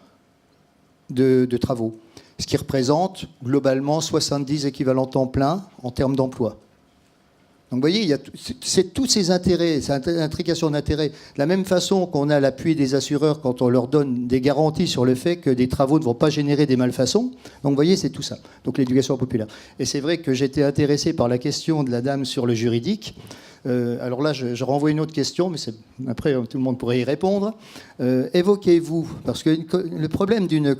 de travaux, ce qui représente globalement 70 équivalents temps plein en termes d'emploi. Donc vous voyez, il y a c'est tous ces intérêts, ces intrications d'intérêts. De la même façon qu'on a l'appui des assureurs quand on leur donne des garanties sur le fait que des travaux ne vont pas générer des malfaçons. Donc vous voyez, c'est tout ça. Donc l'éducation populaire. Et c'est vrai que j'étais intéressé par la question de la dame sur le juridique. Alors là, je renvoie une autre question, mais après tout le monde pourrait y répondre. Évoquez-vous, parce que le problème d'une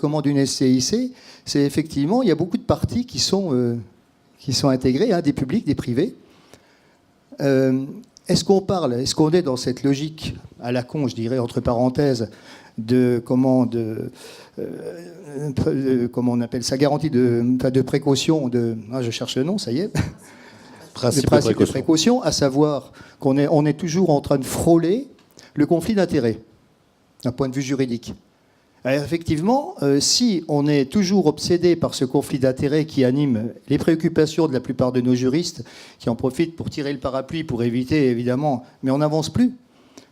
SCIC, c'est effectivement, il y a beaucoup de parties qui sont intégrées, hein, des publics, des privés. Est-ce qu'on est dans cette logique à la con, je dirais, entre parenthèses, comment on appelle ça, garantie de précaution, je cherche le nom, ça y est. Le principe de précaution, à savoir qu'on est toujours en train de frôler le conflit d'intérêts, d'un point de vue juridique. Alors effectivement, si on est toujours obsédé par ce conflit d'intérêts qui anime les préoccupations de la plupart de nos juristes, qui en profitent pour tirer le parapluie, pour éviter, évidemment, mais on n'avance plus.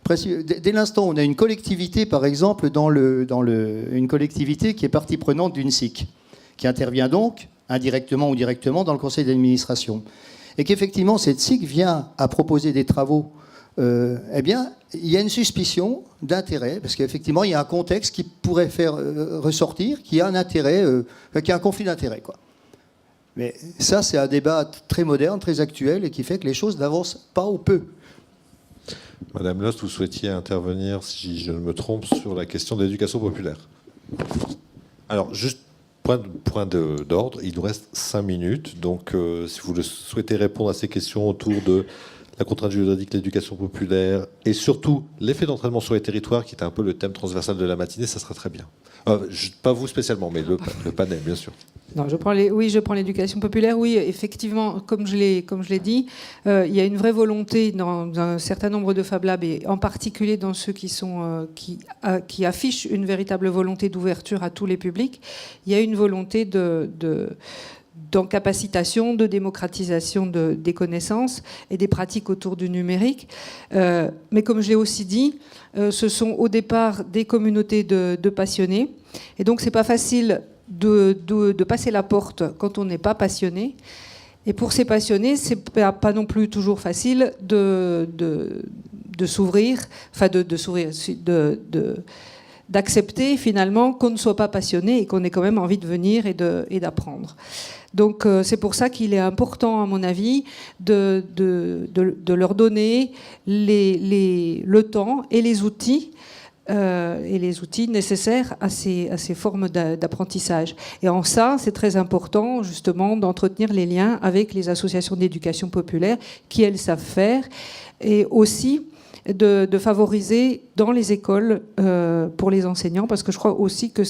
Dès l'instant où on a une collectivité, par exemple, une collectivité qui est partie prenante d'une SIC, qui intervient donc, indirectement ou directement, dans le conseil d'administration, et qu'effectivement, cette SIC vient à proposer des travaux, eh bien, il y a une suspicion d'intérêt, parce qu'effectivement, il y a un contexte qui pourrait faire ressortir qu'il y a un intérêt, qu'il y a un conflit d'intérêt, quoi. Mais ça, c'est un débat très moderne, très actuel, et qui fait que les choses n'avancent pas ou peu. Madame Lost, vous souhaitiez intervenir, si je ne me trompe, sur la question de l'éducation populaire. Alors, juste point d'ordre, il nous reste 5 minutes, donc si vous souhaitez répondre à ces questions autour de la contrainte juridique, l'éducation populaire et surtout l'effet d'entraînement sur les territoires, qui est un peu le thème transversal de la matinée, ça serait très bien. Pas vous spécialement, mais le panel, bien sûr. Non, je prends l'éducation populaire. Oui, effectivement, comme je l'ai dit, il y a une vraie volonté dans un certain nombre de Fab Labs, et en particulier dans ceux qui affichent une véritable volonté d'ouverture à tous les publics. Il y a une volonté d'encapacitation, de démocratisation des connaissances et des pratiques autour du numérique. Mais comme je l'ai aussi dit, ce sont au départ des communautés de passionnés. Et donc, c'est pas facile de passer la porte quand on n'est pas passionné. Et pour ces passionnés, c'est pas non plus toujours facile de s'ouvrir, enfin d'accepter finalement qu'on ne soit pas passionné et qu'on ait quand même envie de venir et d'apprendre. Donc c'est pour ça qu'il est important, à mon avis, de leur donner le temps et les outils nécessaires à ces formes d'apprentissage. Et en ça, c'est très important, justement, d'entretenir les liens avec les associations d'éducation populaire qui, elles, savent faire, et aussi de favoriser dans les écoles pour les enseignants, parce que je crois aussi que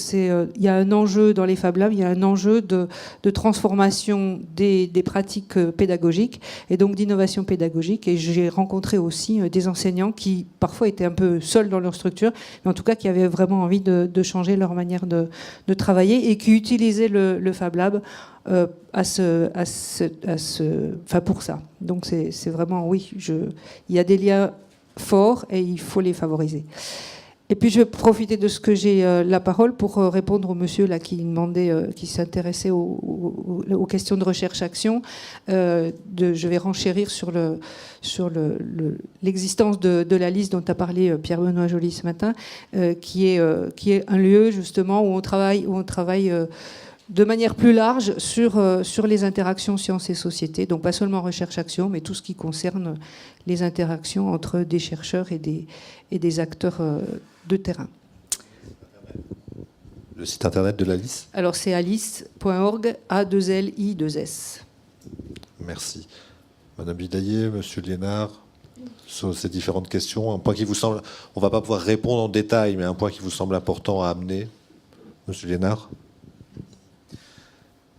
il y a un enjeu dans les Fab Labs, il y a un enjeu de transformation des pratiques pédagogiques et donc d'innovation pédagogique. Et j'ai rencontré aussi des enseignants qui parfois étaient un peu seuls dans leur structure, mais en tout cas qui avaient vraiment envie de changer leur manière de travailler et qui utilisaient le Fab Lab pour ça. Donc c'est vraiment, oui, il y a des liens forts et il faut les favoriser. Et puis je vais profiter de ce que j'ai la parole pour répondre au monsieur là qui demandait, qui s'intéressait aux questions de recherche-action. Je vais renchérir sur l'existence de la liste dont a parlé Pierre-Benoît Joly ce matin, qui est un lieu justement où on travaille de manière plus large sur les interactions sciences et société, donc pas seulement recherche-action, mais tout ce qui concerne les interactions entre des chercheurs et des acteurs de terrain. Le site internet de l'ALIS ? Alors c'est alice.org, A2LI2S. Merci. Madame Bidaillé, Monsieur Liénard, sur ces différentes questions, un point qui vous semble, on ne va pas pouvoir répondre en détail, mais un point qui vous semble important à amener, Monsieur Liénard ?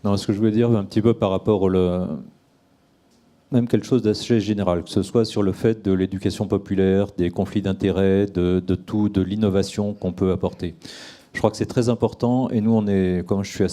Non, ce que je voulais dire un petit peu par rapport même quelque chose d'assez général, que ce soit sur le fait de l'éducation populaire, des conflits d'intérêts, de l'innovation qu'on peut apporter. Je crois que c'est très important, et nous, comme je suis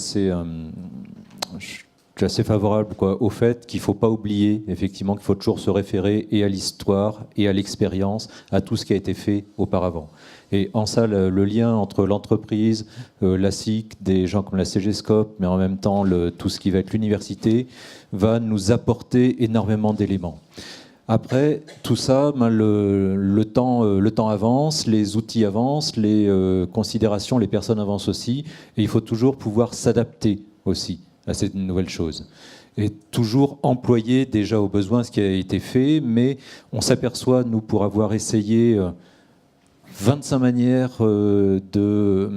assez favorable au fait qu'il ne faut pas oublier, effectivement, qu'il faut toujours se référer et à l'histoire, et à l'expérience, à tout ce qui a été fait auparavant. Et en ça, le lien entre l'entreprise, la SIC, des gens comme la CGScope, mais en même temps tout ce qui va être l'université, va nous apporter énormément d'éléments. Après, tout ça, le temps avance, les outils avancent, les considérations, les personnes avancent aussi, et il faut toujours pouvoir s'adapter aussi à ces nouvelles choses. Et toujours employer déjà au besoin ce qui a été fait, mais on s'aperçoit, nous, pour avoir essayé 25 manières de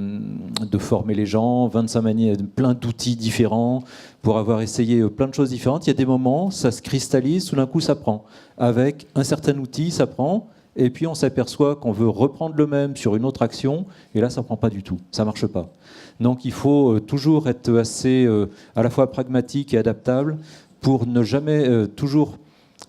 former les gens, 25 manières, plein d'outils différents, pour avoir essayé plein de choses différentes. Il y a des moments, ça se cristallise, tout d'un coup ça prend. Avec un certain outil, ça prend, et puis on s'aperçoit qu'on veut reprendre le même sur une autre action, et là ça ne prend pas du tout, ça ne marche pas. Donc il faut toujours être assez à la fois pragmatique et adaptable pour ne jamais toujours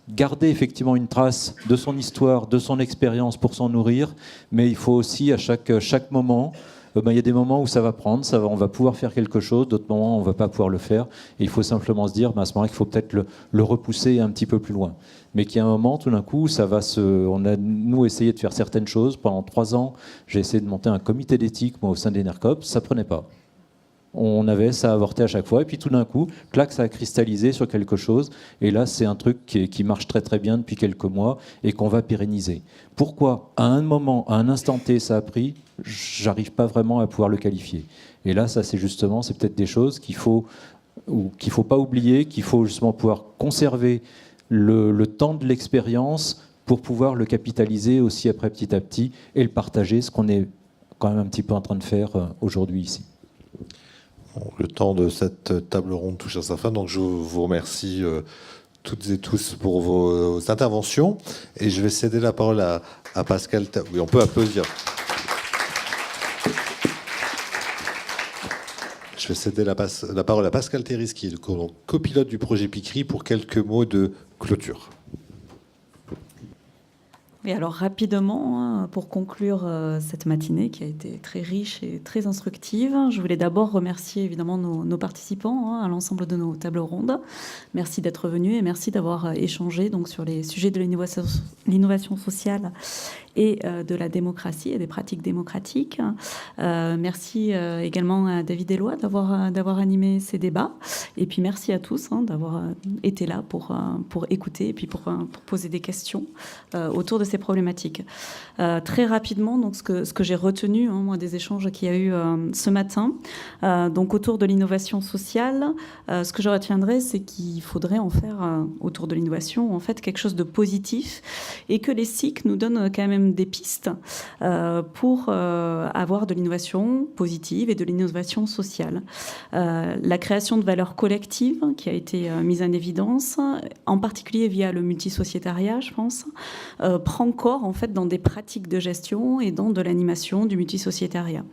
garder effectivement une trace de son histoire, de son expérience pour s'en nourrir, mais il faut aussi à chaque moment, il y a des moments où ça va prendre, on va pouvoir faire quelque chose, d'autres moments on ne va pas pouvoir le faire, et il faut simplement se dire à ce moment-là qu'il faut peut-être le repousser un petit peu plus loin. Mais qu'il y a un moment, tout d'un coup, on a, nous, essayé de faire certaines choses. Pendant 3 ans, j'ai essayé de monter un comité d'éthique, moi, au sein d'Enercop, ça ne prenait pas. Ça avortait à chaque fois, et puis tout d'un coup, clac, ça a cristallisé sur quelque chose, et là c'est un truc qui marche très très bien depuis quelques mois, et qu'on va pérenniser. Pourquoi à un moment, à un instant T, ça a pris, j'arrive pas vraiment à pouvoir le qualifier. Et là, ça c'est peut-être des choses qu'il faut pas oublier, qu'il faut justement pouvoir conserver le temps de l'expérience pour pouvoir le capitaliser aussi après petit à petit, et le partager, ce qu'on est quand même un petit peu en train de faire aujourd'hui ici. Bon, le temps de cette table ronde touche à sa fin, donc je vous remercie toutes et tous pour vos interventions, et je vais céder la parole à Pascal. Oui, on peut applaudir. Je vais céder la parole à Pascal Théris, qui est le copilote du projet PICRI, pour quelques mots de clôture. Et alors rapidement, pour conclure cette matinée qui a été très riche et très instructive, je voulais d'abord remercier évidemment nos participants à l'ensemble de nos tables rondes. Merci d'être venus et merci d'avoir échangé donc, sur les sujets de l'innovation sociale et de la démocratie et des pratiques démocratiques. Merci également à David Eloi d'avoir animé ces débats. Et puis merci à tous d'avoir été là pour écouter et puis pour poser des questions autour de ces problématiques. Très rapidement, donc, ce que j'ai retenu moi, des échanges qu'il y a eu ce matin, donc autour de l'innovation sociale, ce que je retiendrai, c'est qu'il faudrait en faire autour de l'innovation en fait quelque chose de positif, et que les SIC nous donnent quand même des pistes pour avoir de l'innovation positive et de l'innovation sociale. La création de valeurs collectives qui a été mise en évidence, en particulier via le multisociétariat, je pense, prend corps en fait dans des pratiques de gestion et dans de l'animation du multisociétariat.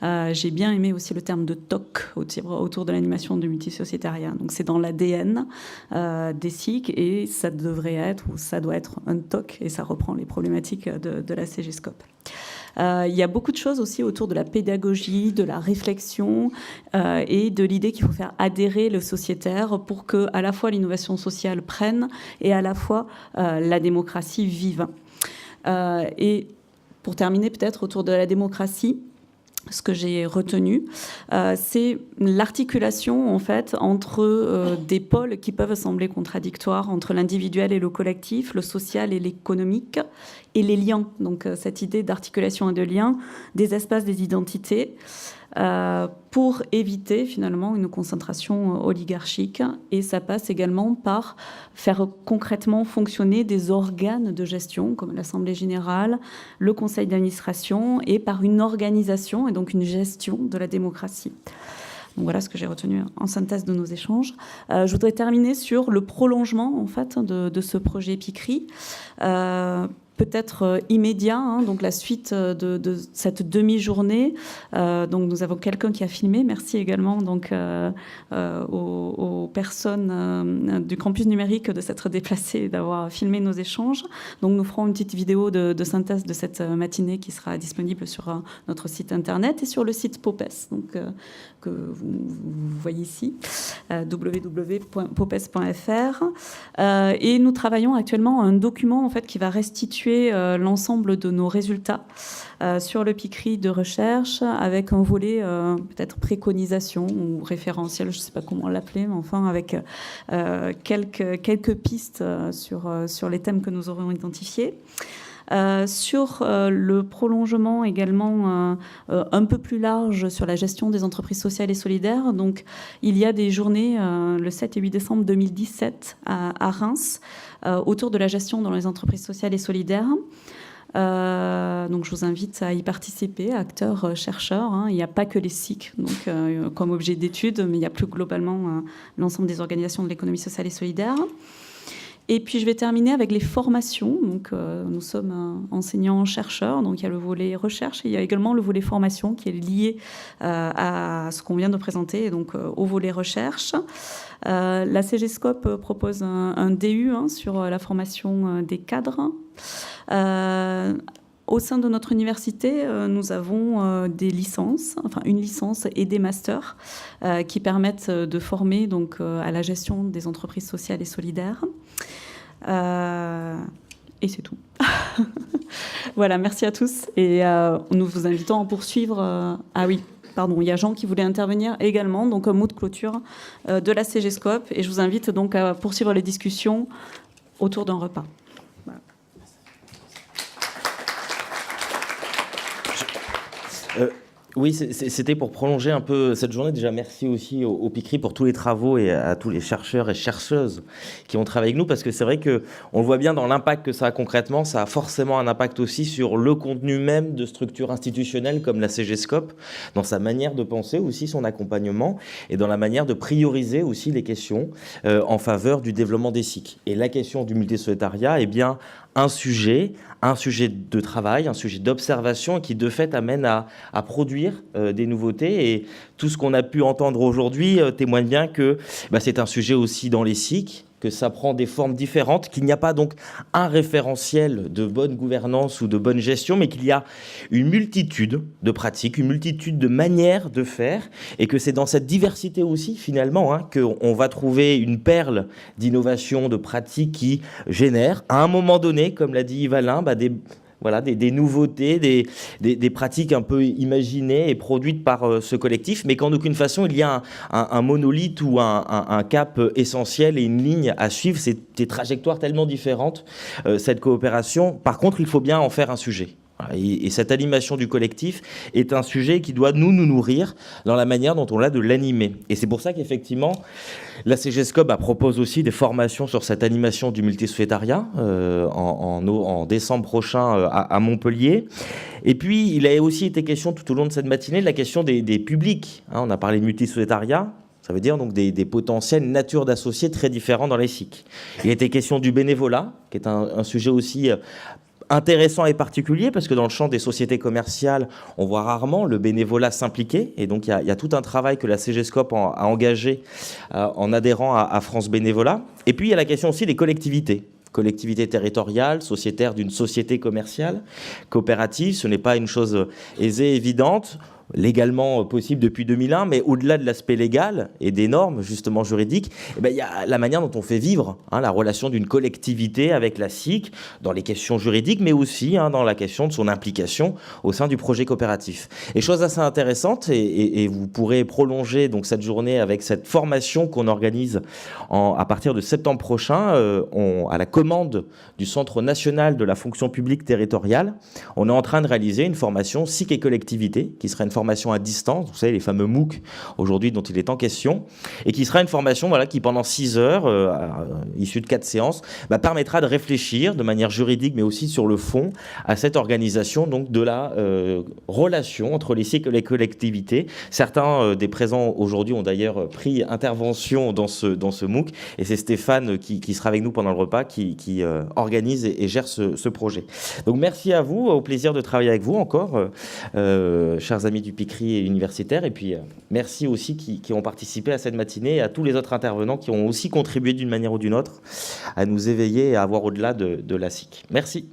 J'ai bien aimé aussi le terme de TOC autour de l'animation du multisociétariat. Donc c'est dans l'ADN des SIC, et ça devrait être, ou ça doit être un TOC, et ça reprend les problématiques de la CGSCOP. Il y a beaucoup de choses aussi autour de la pédagogie, de la réflexion et de l'idée qu'il faut faire adhérer le sociétaire pour que à la fois l'innovation sociale prenne et à la fois la démocratie vive. Et pour terminer peut-être autour de la démocratie, ce que j'ai retenu, c'est l'articulation en fait entre des pôles qui peuvent sembler contradictoires, entre l'individuel et le collectif, le social et l'économique, et les liens. Donc cette idée d'articulation et de lien, des espaces, des identités, pour éviter finalement une concentration oligarchique. Et ça passe également par faire concrètement fonctionner des organes de gestion comme l'Assemblée générale, le conseil d'administration, et par une organisation et donc une gestion de la démocratie. Donc voilà ce que j'ai retenu en synthèse de nos échanges. Je voudrais terminer sur le prolongement en fait de ce projet PICRI. Peut-être immédiat, donc la suite de cette demi-journée. Donc nous avons quelqu'un qui a filmé. Merci également donc aux personnes du campus numérique de s'être déplacées et d'avoir filmé nos échanges. Donc nous ferons une petite vidéo de synthèse de cette matinée qui sera disponible sur notre site internet et sur le site POPES, donc que vous voyez ici, www.popes.fr. Et nous travaillons actuellement à un document en fait qui va restituer situer l'ensemble de nos résultats sur le PICRI de recherche, avec un volet peut-être préconisation ou référentiel, je ne sais pas comment l'appeler, mais enfin avec quelques pistes sur les thèmes que nous aurons identifiés. Sur le prolongement également un peu plus large sur la gestion des entreprises sociales et solidaires. Donc, il y a des journées le 7 et 8 décembre 2017 à Reims autour de la gestion dans les entreprises sociales et solidaires. Donc je vous invite à y participer, acteurs, chercheurs. Il n'y a pas que les SIC donc, comme objet d'étude, mais il y a plus globalement l'ensemble des organisations de l'économie sociale et solidaire. Et puis je vais terminer avec les formations. Donc, nous sommes enseignants-chercheurs, donc il y a le volet recherche et il y a également le volet formation qui est lié à ce qu'on vient de présenter, donc au volet recherche. La CGScope propose un DU sur la formation des cadres. Au sein de notre université, nous avons des licences, enfin une licence et des masters qui permettent de former donc, à la gestion des entreprises sociales et solidaires. Et c'est tout. Voilà, merci à tous. Et nous vous invitons à poursuivre. Ah oui, pardon, il y a Jean qui voulait intervenir également, donc un mot de clôture de la CGScope. Et je vous invite donc à poursuivre les discussions autour d'un repas. Voilà. Oui, c'était pour prolonger un peu cette journée. Déjà, merci aussi au PICRI pour tous les travaux et à tous les chercheurs et chercheuses qui ont travaillé avec nous, parce que c'est vrai qu'on le voit bien dans l'impact que ça a concrètement. Ça a forcément un impact aussi sur le contenu même de structures institutionnelles comme la CGScope, dans sa manière de penser aussi son accompagnement et dans la manière de prioriser aussi les questions en faveur du développement des SIC. Et la question du multisociétariat est bien un sujet de travail, un sujet d'observation qui de fait amène à produire des nouveautés. Et tout ce qu'on a pu entendre aujourd'hui témoigne bien que c'est un sujet aussi dans les SIC, que ça prend des formes différentes, qu'il n'y a pas donc un référentiel de bonne gouvernance ou de bonne gestion, mais qu'il y a une multitude de pratiques, une multitude de manières de faire, et que c'est dans cette diversité aussi, finalement, qu'on va trouver une perle d'innovation, de pratiques qui génèrent, à un moment donné, comme l'a dit Yves Alain, des nouveautés, des pratiques un peu imaginées et produites par ce collectif, mais qu'en aucune façon il y a un monolithe ou un cap essentiel et une ligne à suivre. C'est des trajectoires tellement différentes, cette coopération. Par contre, il faut bien en faire un sujet. Et cette animation du collectif est un sujet qui doit nous nourrir dans la manière dont on l'a de l'animer. Et c'est pour ça qu'effectivement, la CGScope propose aussi des formations sur cette animation du multisociétariat en décembre prochain à Montpellier. Et puis, il a aussi été question tout au long de cette matinée de la question des publics. On a parlé de multisociétariat. Ça veut dire donc des potentielles natures d'associés très différents dans les SIC. Il a été question du bénévolat, qui est un sujet aussi intéressant et particulier, parce que dans le champ des sociétés commerciales, on voit rarement le bénévolat s'impliquer. Et donc, il y a tout un travail que la CGScope a engagé en adhérant à France Bénévolat. Et puis, il y a la question aussi des collectivités territoriales, sociétaires d'une société commerciale, coopérative. Ce n'est pas une chose aisée, évidente, légalement possible depuis 2001, mais au-delà de l'aspect légal et des normes justement juridiques, il y a la manière dont on fait vivre la relation d'une collectivité avec la SIC dans les questions juridiques, mais aussi dans la question de son implication au sein du projet coopératif. Et chose assez intéressante, et vous pourrez prolonger donc cette journée avec cette formation qu'on organise à partir de septembre prochain, à la commande du Centre national de la fonction publique territoriale. On est en train de réaliser une formation SIC et collectivité, qui sera une formation à distance, vous savez, les fameux MOOC aujourd'hui dont il est en question, et qui sera une formation qui pendant 6 heures, issue de 4 séances, permettra de réfléchir de manière juridique, mais aussi sur le fond, à cette organisation donc, de la relation entre les SIC et les collectivités. Certains des présents aujourd'hui ont d'ailleurs pris intervention dans ce MOOC, et c'est Stéphane qui sera avec nous pendant le repas, qui organise et gère ce projet. Donc merci à vous, au plaisir de travailler avec vous encore, chers amis du PICRI et universitaires, et puis merci aussi qui ont participé à cette matinée et à tous les autres intervenants qui ont aussi contribué d'une manière ou d'une autre à nous éveiller et à voir au-delà de la SIC. Merci.